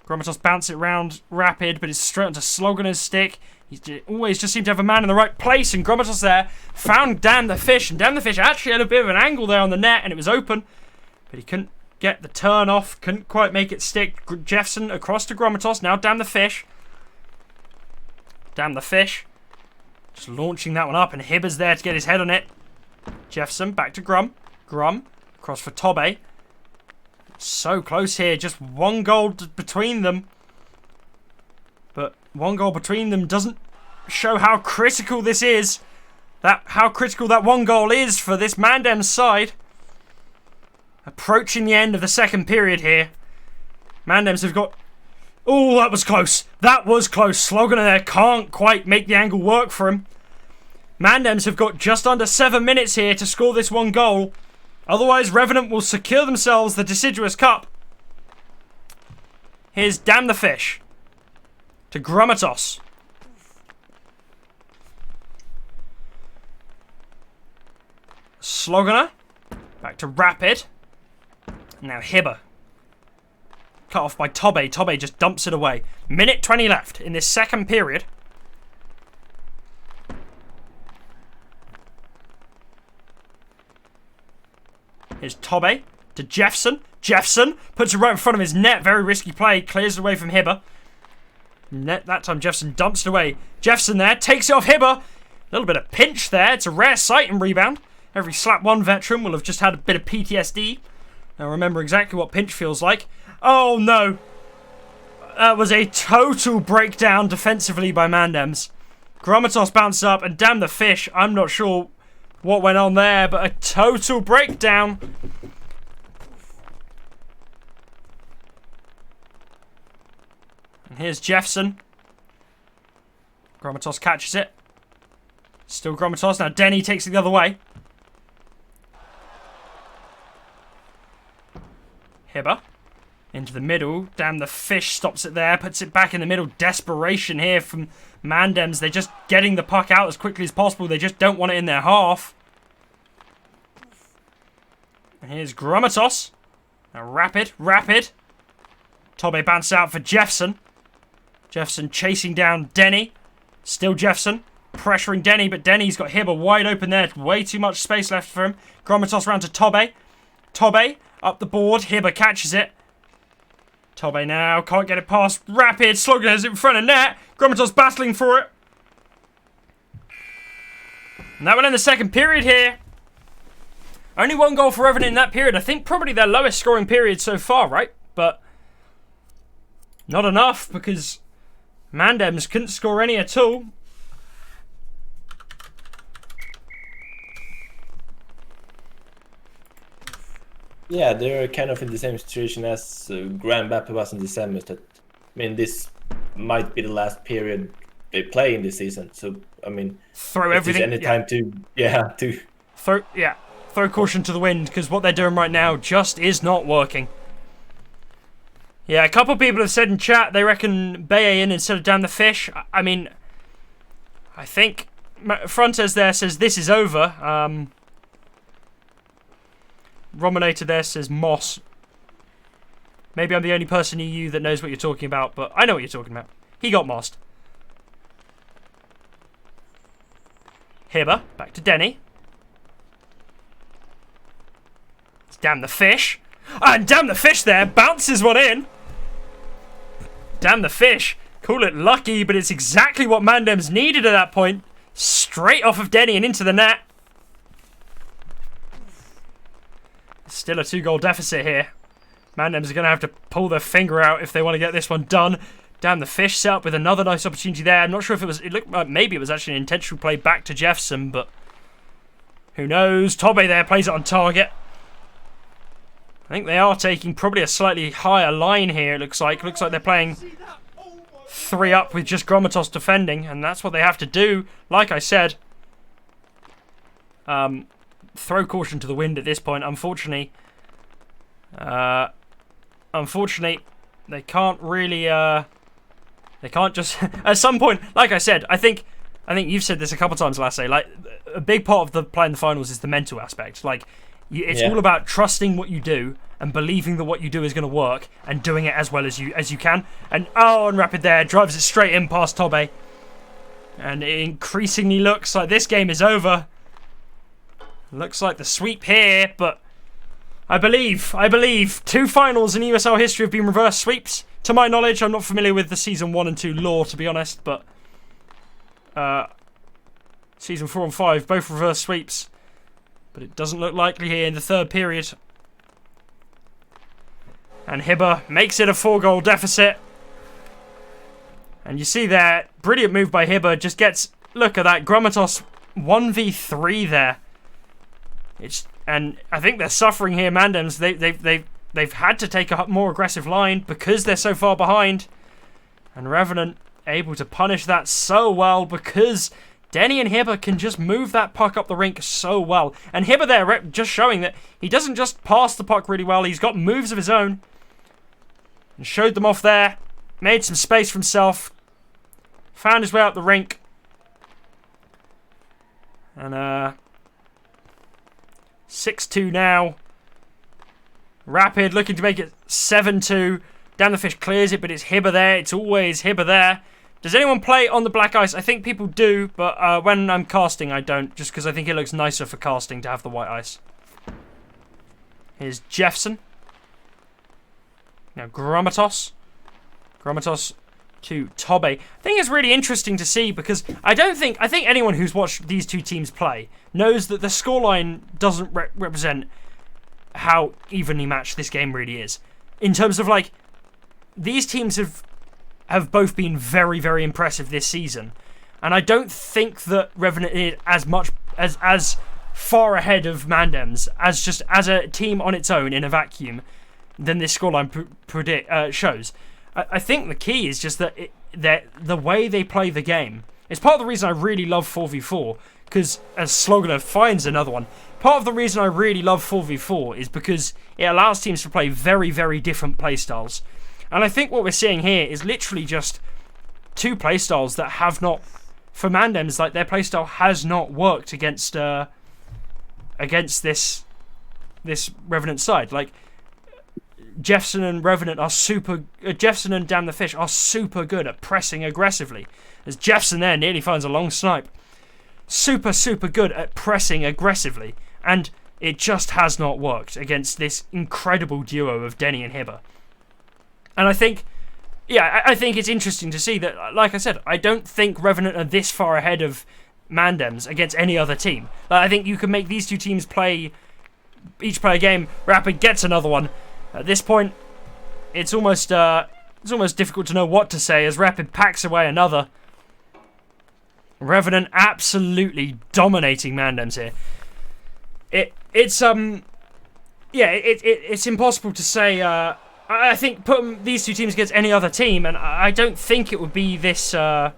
Gromatos bounce it round Rapid, but it's straight onto Sloganer's stick. He always just seemed to have a man in the right place, and Gromatos there found Damn the Fish, and Damn the Fish actually had a bit of an angle there on the net, and it was open, but he couldn't get the turn off, couldn't quite make it stick. Jeffson across to Gromatos, now Damn the Fish. Damn the Fish. Just launching that one up, and Hibber's there to get his head on it. Jeffson back to Grum. Grum across for Tobe. So close here, just one goal between them. But one goal between them doesn't show how critical this is. How critical that one goal is for this Mandems side. Approaching the end of the second period here. Mandems have got... Oh, that was close. That was close. Sloganer there can't quite make the angle work for him. Mandems have got just under 7 minutes here to score this one goal. Otherwise, Revanant will secure themselves the Deciduous Cup. Here's Damn the Fish to Gromatos. Sloganer back to Rapid. Now Hibber. Cut off by Tobe. Tobe just dumps it away. Minute 20 left in this second period. Here's Tobe to Jeffson. Jeffson puts it right in front of his net. Very risky play. Clears it away from Hibber. Net that time. Jeffson dumps it away. Jeffson there. Takes it off Hibber. A little bit of pinch there. It's a rare sight in rebound. Every slap one veteran will have just had a bit of PTSD. Now remember exactly what pinch feels like. Oh no. That was a total breakdown defensively by Mandems. Grommatos bounced up and damn the fish. I'm not sure what went on there, but a total breakdown. And here's Jeffson. Grommatos catches it. Still Grommatos. Now Denny takes it the other way. Hibber. Into the middle. Damn, the fish stops it there. Puts it back in the middle. Desperation here from Mandems. They're just getting the puck out as quickly as possible. They just don't want it in their half. And here's Grommatos. Now Rapid. Tobe bounces out for Jeffson. Jeffson chasing down Denny. Still Jeffson. Pressuring Denny, but Denny's got Hibber wide open there. Way too much space left for him. Grommatos round to Tobe. Tobe up the board. Hibber catches it. Tobe now can't get it past Rapid. Slogan's in front of net. Grommatos battling for it. And that one in the second period here. Only one goal for Revanant in that period. I think probably their lowest scoring period so far, right? But not enough because Mandems couldn't score any at all. Yeah, they're kind of in the same situation as Grand Baptist was in December. That, I mean, this might be the last period they play in this season. So, I mean, throw everything. Any time to throw caution to the wind because what they're doing right now just is not working. Yeah, a couple people have said in chat they reckon Baye in instead of Damn the Fish. I mean, I think Frontes there says this is over. Rominator there says Moss. Maybe I'm the only person in EU that knows what you're talking about, but I know what you're talking about. He got mossed. Hibber, back to Denny. It's Damn the Fish. And Damn the Fish there, bounces one in. Damn the Fish. Call it lucky, but it's exactly what Mandems needed at that point. Straight off of Denny and into the net. Still a 2-goal deficit here. Mandems are going to have to pull their finger out if they want to get this one done. Damn, the Fish set up with another nice opportunity there. I'm not sure if it looked like maybe it was actually an intentional play back to Jeffson, but who knows? Tobe there plays it on target. I think they are taking probably a slightly higher line here, it looks like. Looks like they're playing 3 up with just Grommatos defending, and that's what they have to do. Like I said, throw caution to the wind at this point. Unfortunately, they can't really. They can't just. At some point, like I said, I think you've said this a couple times last day. Like a big part of the playing the finals is the mental aspect. Like it's all about trusting what you do and believing that what you do is going to work and doing it as well as you can. And Rapid there drives it straight in past Tobe, and it increasingly looks like this game is over. Looks like the sweep here, but I believe 2 finals in EUSL history have been reverse sweeps. To my knowledge, I'm not familiar with the Season 1 and 2 lore, to be honest, but Season 4 and 5, both reverse sweeps. But it doesn't look likely here in the third period. And Hibber makes it a 4-goal deficit. And you see there, brilliant move by Hibber, just gets, look at that, Grommatos 1v3 there. And I think they're suffering here, Mandems. They've had to take a more aggressive line because they're so far behind. And Revanant able to punish that so well because Denny and Hibber can just move that puck up the rink so well. And Hibber there just showing that he doesn't just pass the puck really well. He's got moves of his own. And showed them off there. Made some space for himself. Found his way up the rink. And 6-2 now. Rapid looking to make it 7-2. Damn the Fish clears it, but it's Hibber there. It's always Hibber there. Does anyone play on the black ice? I think people do, but when I'm casting, I don't. Just because I think it looks nicer for casting to have the white ice. Here's Jeffson. Now, Grammatos to Tobe. I think it's really interesting to see because I think anyone who's watched these two teams play knows that the scoreline doesn't represent how evenly matched this game really is. In terms of like, these teams have both been very, very impressive this season, and I don't think that Revenant is as far ahead of Mandems as a team on its own in a vacuum than this scoreline shows. I think the key is just that the way they play the game. It's part of the reason I really love 4v4, because as Sloganer finds another one, part of the reason I really love 4v4 is because it allows teams to play very, very different playstyles. And I think what we're seeing here is literally just two playstyles that have not, for Mandems, like their playstyle has not worked against this Revenant side. Like, Jefferson and Revenant are Jefferson and Damn the Fish are super good at pressing aggressively. As Jefferson there nearly finds a long snipe. Super, super good at pressing aggressively. And it just has not worked against this incredible duo of Denny and Hibber. And I think it's interesting to see that, like I said, I don't think Revenant are this far ahead of Mandems against any other team. I think you can make these two teams each play a game, Rapid gets another one. At this point, it's almost difficult to know what to say as Rapid packs away another. Revenant absolutely dominating Mandems here. It's impossible to say. I think put these two teams against any other team, and I don't think it would be this. I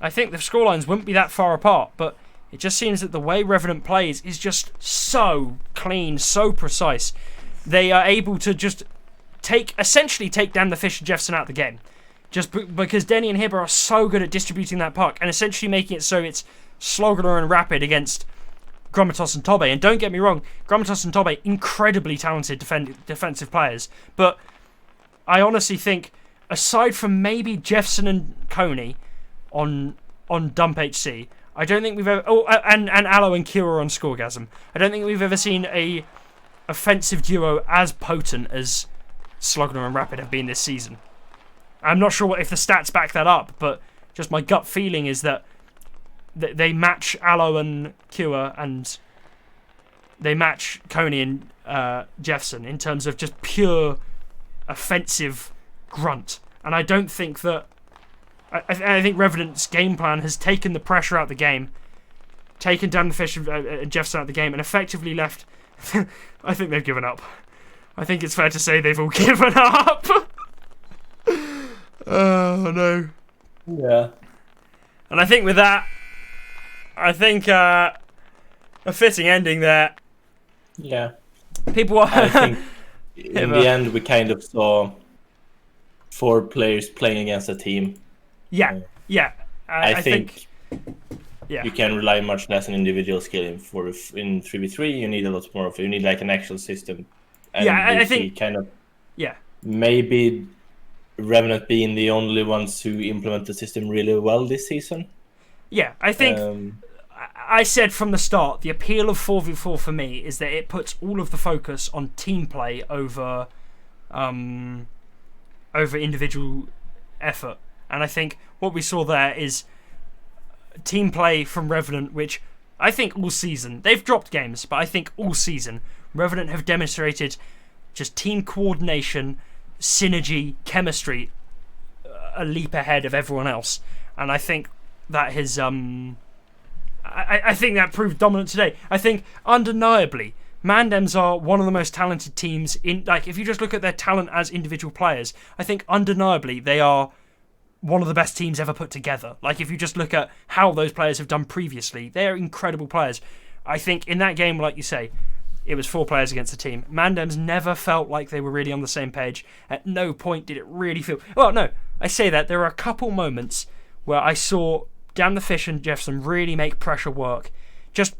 think the scorelines wouldn't be that far apart, but it just seems that the way Revenant plays is just so clean, so precise. They are able to just essentially take Damn the Fish and Jefferson out of the game. Just because Denny and Hibber are so good at distributing that puck and essentially making it so it's Sloganer and Rapid against Grammatos and Tobe. And don't get me wrong, Grammatos and Tobe, incredibly talented defensive players. But I honestly think, aside from maybe Jefferson and Coney on Dump HC, I don't think we've ever... Oh, and Aloe and Kira on Scoregasm. I don't think we've ever seen a offensive duo as potent as Sloganer and Rapid have been this season. I'm not sure if the stats back that up, but just my gut feeling is that they match Aloe and Kira, and they match Coney and Jefferson in terms of just pure offensive grunt. And I don't think that... I think Revenant's game plan has taken the pressure out of the game, taken down the Fish and Jefferson out of the game, and effectively left... I think they've given up. I think it's fair to say they've all given up. Oh, no. Yeah. And I think with that, a fitting ending there. Yeah. People are... I think in the end we kind of saw 4 players playing against a team. Yeah. I think you can rely much less on individual skill in 3v3. You need a lot more of it. You need like an actual system. And I think kind of... Yeah. Maybe Revenant being the only ones who implement the system really well this season. Yeah, I think I said from the start, the appeal of 4v4 for me is that it puts all of the focus on team play over individual effort. And I think what we saw there is team play from Revenant, which I think all season, they've dropped games, but I think all season, Revenant have demonstrated just team coordination, synergy, chemistry, a leap ahead of everyone else. And I think that has... I think that proved dominant today. I think, undeniably, Mandems are one of the most talented teams in... Like, if you just look at their talent as individual players, I think, undeniably, they are one of the best teams ever put together. Like, if you just look at how those players have done previously, they are incredible players. I think, in that game, like you say, it was 4 players against a team. Mandems never felt like they were really on the same page. At no point did it really feel... Well, no, I say that. There are a couple moments where I saw Damn the Fish and Jefferson really make pressure work. Just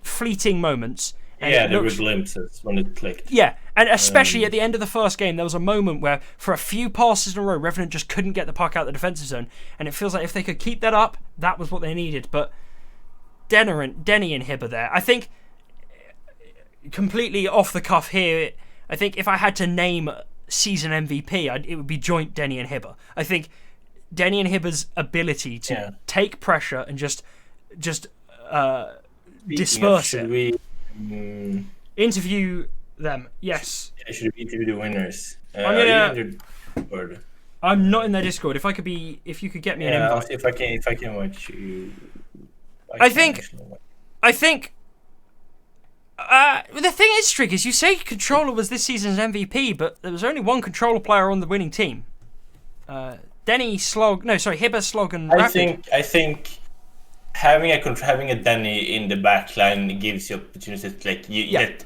fleeting moments. Yeah, there were glimpses when it clicked. Yeah, and especially at the end of the first game, there was a moment where, for a few passes in a row, Revenant just couldn't get the puck out of the defensive zone. And it feels like if they could keep that up, that was what they needed. But Denny and Hibber there, I think... Completely off the cuff here, I think if I had to name season MVP, it would be joint Denny and Hibber. I think Denny and Hibber's ability to take pressure and just disperse it. Interview them, yes. Yeah, should we interview the winners? I'm not in their Discord. If you could get me an invite. I'll see if I can watch you. I think the thing is, Strig, is you say Controller was this season's MVP, but there was only one Controller player on the winning team. Hibber, Slog, and Rapid. I think having a Denny in the back line gives you opportunities, like get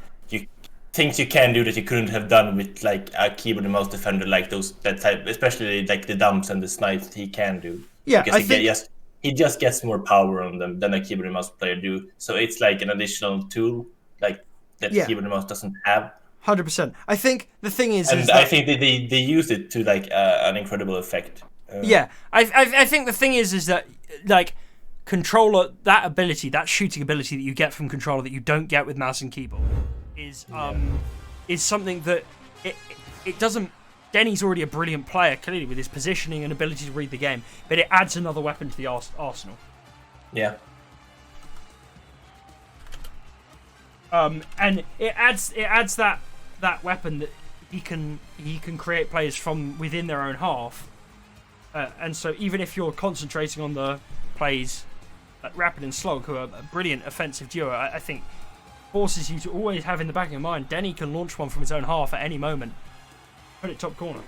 things you can do that you couldn't have done with like a keyboard and mouse defender, like that type, especially like the dumps and the snipes he can do. Yeah, because he just gets more power on them than a keyboard and mouse player do. So it's like an additional tool like that keyboard and mouse doesn't have. 100%. I think the thing is, I think they use it to like an incredible effect. I think the thing is that like Controller, that ability, that shooting ability that you get from Controller that you don't get with mouse and keyboard is something that it doesn't. Denny's already a brilliant player, clearly, with his positioning and ability to read the game, but it adds another weapon to the arsenal. Yeah. And it adds that weapon that he can create players from within their own half, and so even if you're concentrating on the plays like Rapid and Slog, who are a brilliant offensive duo, I think forces you to always have in the back of your mind Denny can launch one from his own half at any moment. Put it top corner.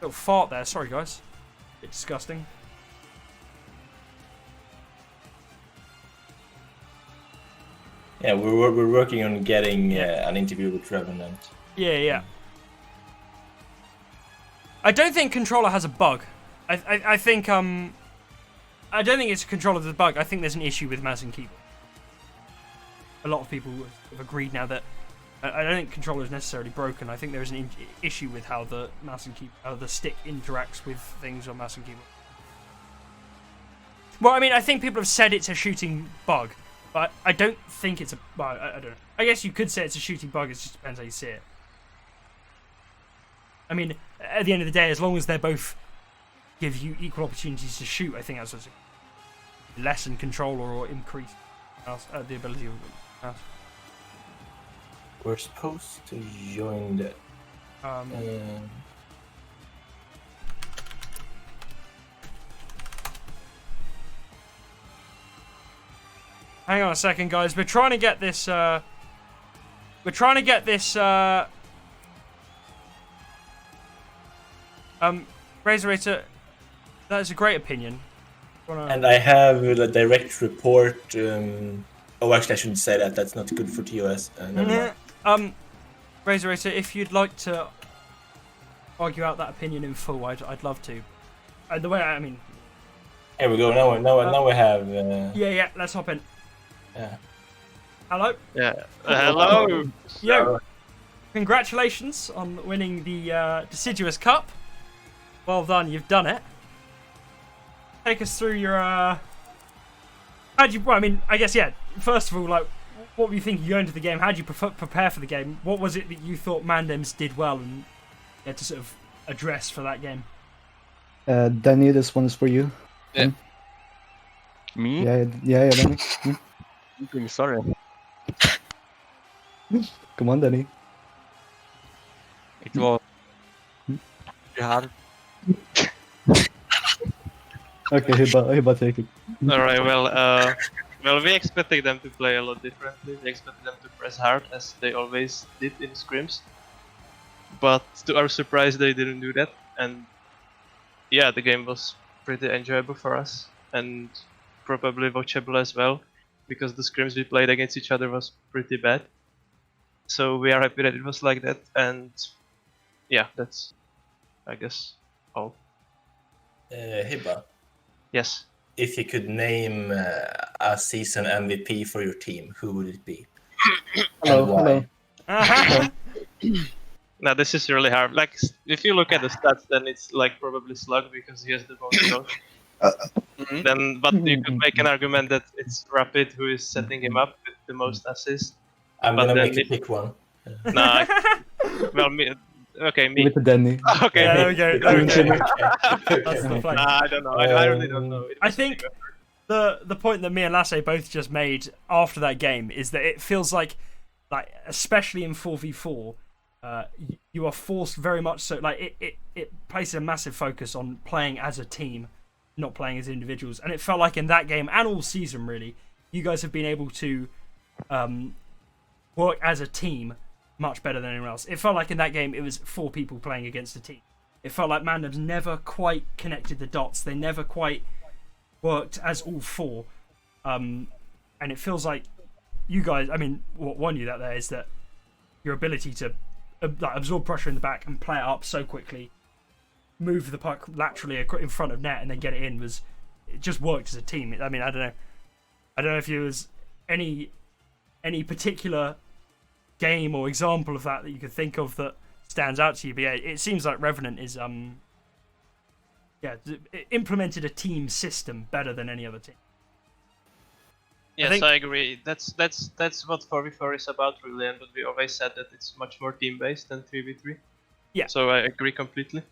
Little fart there. Sorry, guys. Bit disgusting. Yeah, we're working on getting an interview with Revanant. Yeah. I don't think Controller has a bug. I think I don't think it's a controller of the bug. I think there's an issue with mouse and keyboard. A lot of people have agreed now that I don't think Controller is necessarily broken. I think there is an issue with how the mouse and how the stick interacts with things on mouse and keyboard. Well, I mean, I think people have said it's a shooting bug, but I don't think it's a. Well, I don't know. I guess you could say it's a shooting bug. It just depends how you see it. I mean, at the end of the day, as long as they both give you equal opportunities to shoot, I think that's what's lessen Controller or increase the ability of the mouse. We're supposed to join the. Hang on a second, guys. We're trying to get this. Razor, that is a great opinion. And I have a direct report. Oh, actually, I shouldn't say that. That's not good for TOS. Razor, if you'd like to argue out that opinion in full, I'd love to. The way I mean. Here we go. Now we have. Yeah. Let's hop in. Yeah. Hello. Yeah. Hello. Yo. Congratulations on winning the Deciduous Cup. Well done. You've done it. Take us through your. How'd you? Well, I mean, I guess First of all, like, what were you thinking going into the game? How'd you prepare for the game? What was it that you thought Mandems did well and had to sort of address for that game? Danny, this one is for you. Yeah. Me? Yeah, Danny. I'm really sorry. Come on, Danny. It was pretty hard. Okay, Hibba, take it. Alright, well, we expected them to play a lot differently. We expected them to press hard, as they always did in scrims. But to our surprise, they didn't do that. And yeah, the game was pretty enjoyable for us. And probably watchable as well. Because the scrims we played against each other was pretty bad. So we are happy that it was like that. And yeah, that's, I guess, all. Hibba. Yes. If you could name a season MVP for your team, who would it be? Hello. Now this is really hard. Like, if you look at the stats, then it's like probably Slug because he has the most goals. Then, but you could make an argument that it's Rapid who is setting him up with the most assists. I'm gonna make you pick one. Nah, well, Okay, Give me. it to Danny. Okay, Yeah, there we go. There we go. Okay. That's the flex. I don't know. I really don't know. It I was a think big effort. the point that me and Lasse both just made after that game is that it feels like especially in 4v4, you are forced very much so. Like it places a massive focus on playing as a team, not playing as individuals. And it felt like in that game and all season really, you guys have been able to work as a team much better than anyone else. It felt like in that game it was 4 people playing against a team. It felt like Mandems never quite connected the dots. They never quite worked as all 4. And it feels like you guys, I mean, what won you that there is that your ability to absorb pressure in the back and play it up so quickly, move the puck laterally in front of net and then get it in, it just worked as a team. I mean, I don't know if there was any particular game or example of that you could think of that stands out to you, but yeah, it seems like Revanant is implemented a team system better than any other team. Yes, I agree. That's what 4v4 is about, really, and what we always said, that it's much more team-based than 3v3. Yeah. So I agree completely.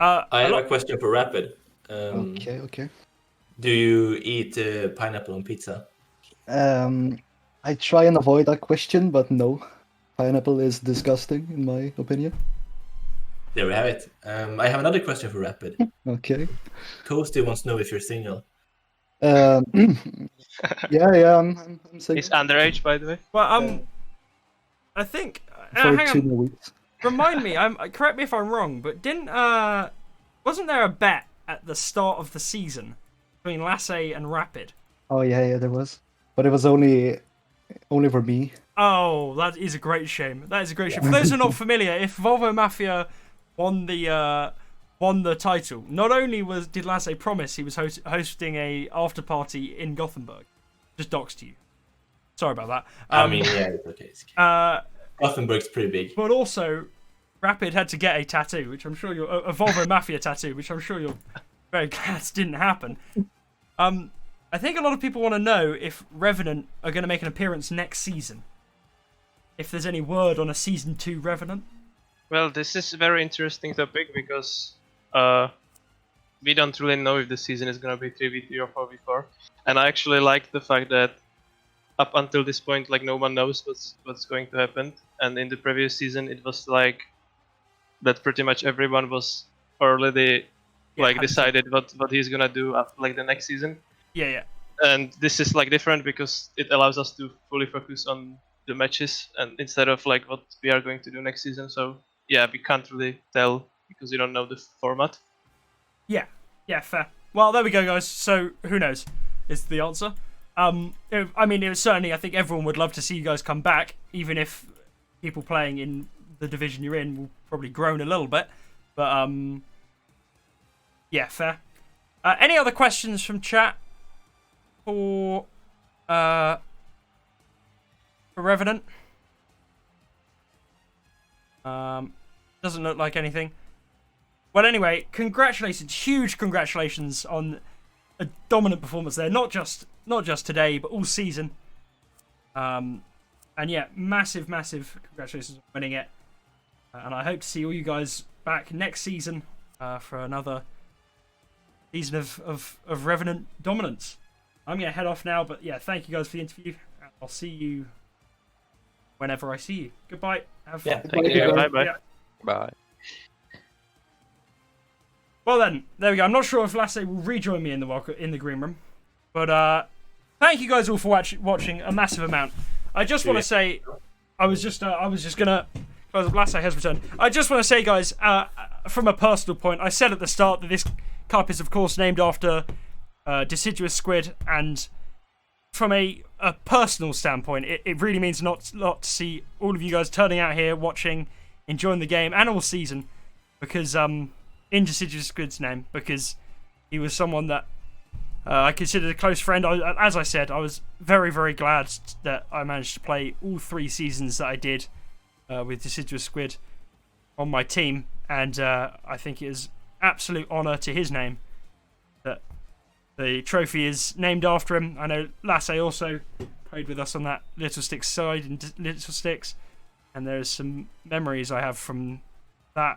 I have a question for Rapid. Okay. Do you eat pineapple on pizza? I try and avoid that question, but no. Pineapple is disgusting, in my opinion. There we have it. I have another question for Rapid. Okay. Toasty wants to know if you're single. Yeah, I'm single. He's underage, by the way. Well, I think. For Hang 2 on. more weeks. Remind me. Correct me if I'm wrong, but wasn't there a bet at the start of the season between Lasse and Rapid? Oh yeah, there was. But it was only for me. Oh, that is a great shame. That is a great shame. For those who are not familiar, if Volvo Mafia won the title, not only did Lasse promise he was hosting a after party in Gothenburg, just doxed you. Sorry about that. I mean, yeah, it's okay. Gothenburg's pretty big. But also, Rapid had to get a tattoo, which I'm sure a Volvo Mafia tattoo, which I'm sure you're very glad didn't happen. I think a lot of people want to know if Revanant are going to make an appearance next season. If there's any word on a season 2 Revanant. Well, this is a very interesting topic because we don't really know if the season is gonna be 3v3 or 4v4, and I actually like the fact that up until this point, like, no one knows what's going to happen. And in the previous season, it was like that pretty much everyone was already decided what he's gonna do after, like, the next season. Yeah. And this is like different because it allows us to fully focus on the matches and instead of like what we are going to do next season. So yeah, we can't really tell because we don't know the format. Yeah, fair. Well, there we go, guys. So who knows is the answer. I mean, it was certainly, I think everyone would love to see you guys come back, even if people playing in the division you're in will probably groan a little bit. But yeah, fair. Any other questions from chat for Revanant? Doesn't look like anything. Well, anyway, congratulations, huge congratulations on a dominant performance there. Not just today, but all season. And yeah, massive congratulations on winning it. And I hope to see all you guys back next season for another season of Revanant dominance. I'm going to head off now, but yeah, thank you guys for the interview. I'll see you whenever I see you. Goodbye. Have fun. Yeah, Thank you. Bye. Yeah. Bye. Well then, there we go. I'm not sure if Lasse will rejoin me in the green room, but thank you guys all for watching a massive amount. I just want to say, I was just gonna. Lasse has returned. I just want to say, guys, from a personal point, I said at the start that this cup is, of course, named after Deciduous squid, and from a personal standpoint, it really means a lot to see all of you guys turning out here, watching, enjoying the game, and all season, because in Deciduous squid's name, because he was someone that I considered a close friend. As I said, I was very, very glad that I managed to play all 3 seasons that I did with Deciduous squid on my team, and I think it is absolute honour to his name that the trophy is named after him. I know Lasse also played with us on that Little Sticks side in Little Sticks, and there's some memories I have from that.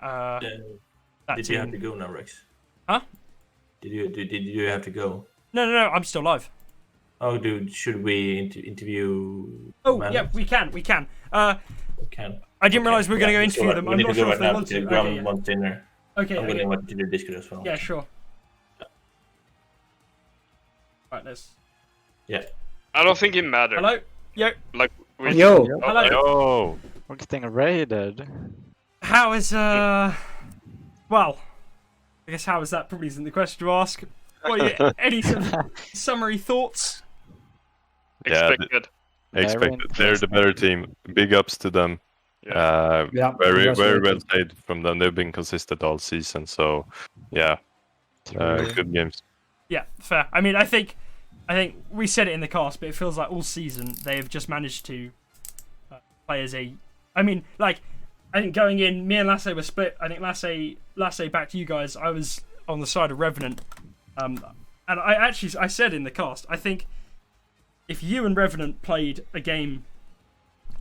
That Did team. you have to go now, Rex? Huh? Did you have to go? No, I'm still live. Oh, dude, should we interview? Oh, Mandems? yeah, we can. We can. I didn't realize we were going to go let's interview right- them. we I'm need not to go sure if right they now want because to. Graham Okay, yeah. wants dinner. Okay, I'm going to okay. invite you to the Discord as well. Yeah, sure. Right, let's. Yeah. I don't think it matters. Hello? Yo. Like, we, Yo. Hello. Yo, we're getting raided. How is, Well, I guess how is that probably isn't the question to ask. What, any sort of summary thoughts? Yeah, expected. Expected. They're the better team. Big ups to them. Yeah, Very congratulations. well played from them. They've been consistent all season. So, yeah, good games. Yeah, fair. I mean, I think we said it in the cast, but it feels like all season they have just managed to play as a. I mean, like, I think going in, me and Lasse were split. I think Lasse back to you guys. I was on the side of Revanant, and I said in the cast, I think if you and Revanant played a game,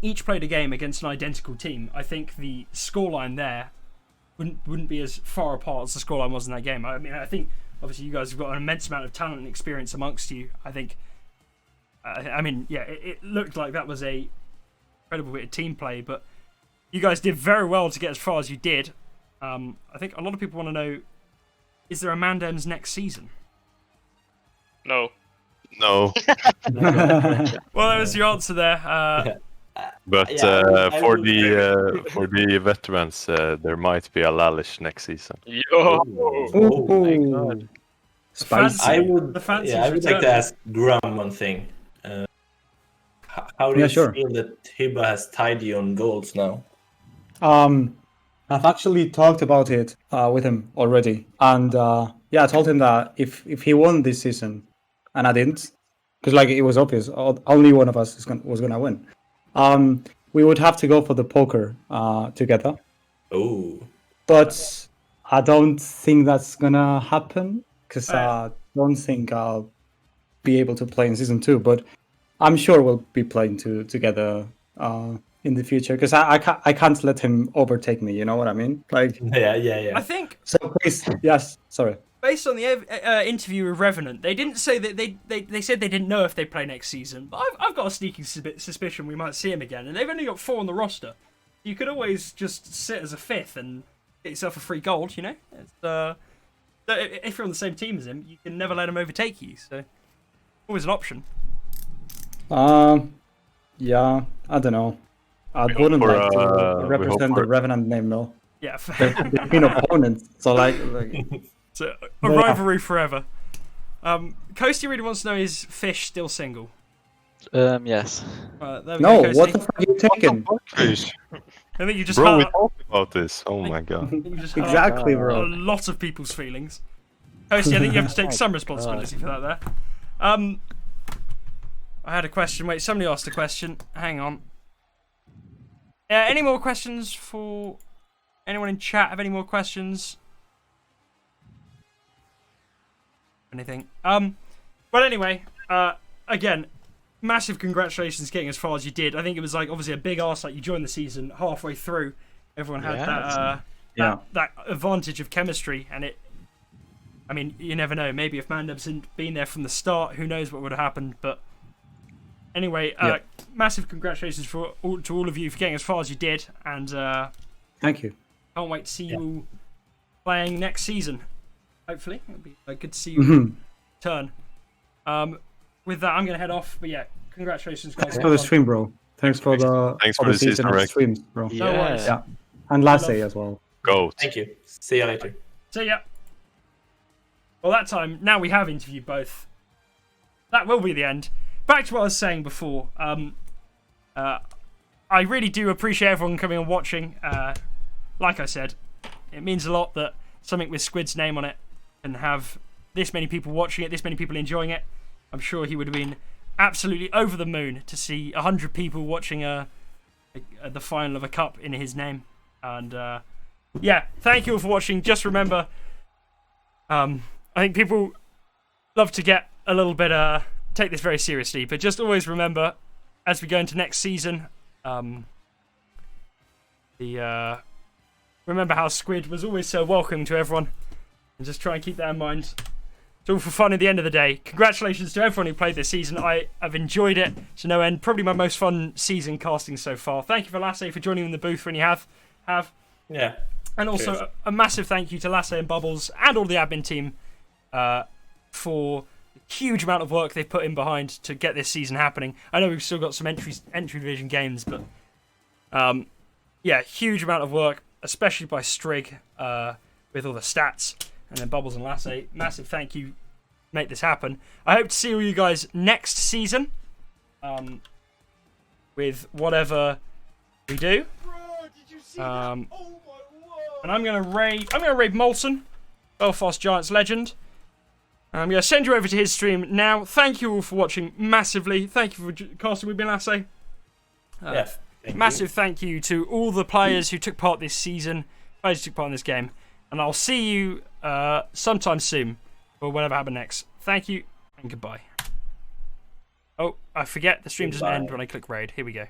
each played a game against an identical team, I think the scoreline there wouldn't be as far apart as the scoreline was in that game. I mean, I think obviously you guys have got an immense amount of talent and experience amongst you. I think, I mean, yeah, it looked like that was a incredible bit of team play, but you guys did very well to get as far as you did. I think a lot of people want to know, is there a Mandems next season? No. No, Well, that was your answer there. but Yeah, I for would- the veterans, there might be a Lalish next season. Yo. Oh my God. Spicy. I would. The fancy's I would like return. to ask Graham one thing. How do Yeah, you sure. feel that Hiba has tied you on goals now? I've actually talked about it with him already, and yeah, I told him that if he won this season, and I didn't, because like it was obvious, only one of us was gonna win. We would have to go for the poker together, Oh. but I don't think that's gonna happen because I don't think I'll be able to play in season 2. But I'm sure we'll be playing together in the future because I can't let him overtake me. You know what I mean? Like, Yeah. I think so please, yes, sorry. based on the interview with Revanant, they didn't say that they said they didn't know if they play next season. But I've got a sneaking suspicion we might see him again, and they've only got 4 on the roster. You could always just sit as a 5th and get yourself a free gold. You know, if you're on the same team as him, you can never let him overtake you. So always an option. Yeah, I don't know. I We hope wouldn't for, like to we hope represent for- the Revenant name, though. Yeah, fair. They've been opponents, so like So a Yeah. rivalry forever. Coasty really wants to know, is Fish still single? Yes. There we no. go, Coasty. What the fuck are you taking? Fish. I think you just Bro, we hurt, talked about this. Oh my god. you just hurt Exactly, a bro. lot of people's feelings. Coasty, I think you have to take some responsibility for that there. I had a question. Wait, somebody asked a question. Hang on. Any more questions for anyone in chat? Have any more questions? Anything? Well, anyway, again, massive congratulations getting as far as you did. I think it was like obviously a big arse. Like you joined the season halfway through. Everyone had that advantage of chemistry, and it. I mean, you never know. Maybe if Mandems hadn't been there from the start, who knows what would have happened. But anyway, massive congratulations to all of you for getting as far as you did, and Thank you. can't wait to see you playing next season. Hopefully, it'll be good to see you return. With that, I'm gonna head off. But yeah, congratulations, guys. Thanks for the stream, bro. Thanks for the season, of Rick. streams, bro. No worries. Yeah, and Lasse as well. Goat. Thank you. See you later. So yeah. Well, that time now we have interviewed both. That will be the end. Back to what I was saying before. I really do appreciate everyone coming and watching. Like I said, it means a lot that something with Squid's name on it can have this many people watching it, this many people enjoying it. I'm sure he would have been absolutely over the moon to see 100 people watching the final of a cup in his name. And yeah, thank you all for watching. Just remember, I think people love to get a little bit take this very seriously, but just always remember, as we go into next season, Remember how Squid was always so welcoming to everyone, and just try and keep that in mind. It's all for fun at the end of the day. Congratulations to everyone who played this season. I've enjoyed it to no end. Probably my most fun season casting so far. Thank you for Lasse for joining in the booth when you have. Yeah. And also a massive thank you to Lasse and Bubbles and all the admin team for the huge amount of work they've put in behind to get this season happening. I know we've still got some entry division games, but yeah, huge amount of work, especially by Strig with all the stats. And then Bubbles and Lasse, massive thank you to make this happen. I hope to see all you guys next season with whatever we do. Bro, did you see that? Oh my word! And I'm gonna raid Molson, Belfast Giants legend. I'm gonna send you over to his stream now. Thank you all for watching massively. Thank you for casting with me, Lasse. Yes. Massive thank you to all the players who took part this season, players who took part in this game. And I'll see you sometime soon, or whatever happens next. Thank you, and goodbye. Oh, I forget the stream doesn't end when I click raid. Here we go.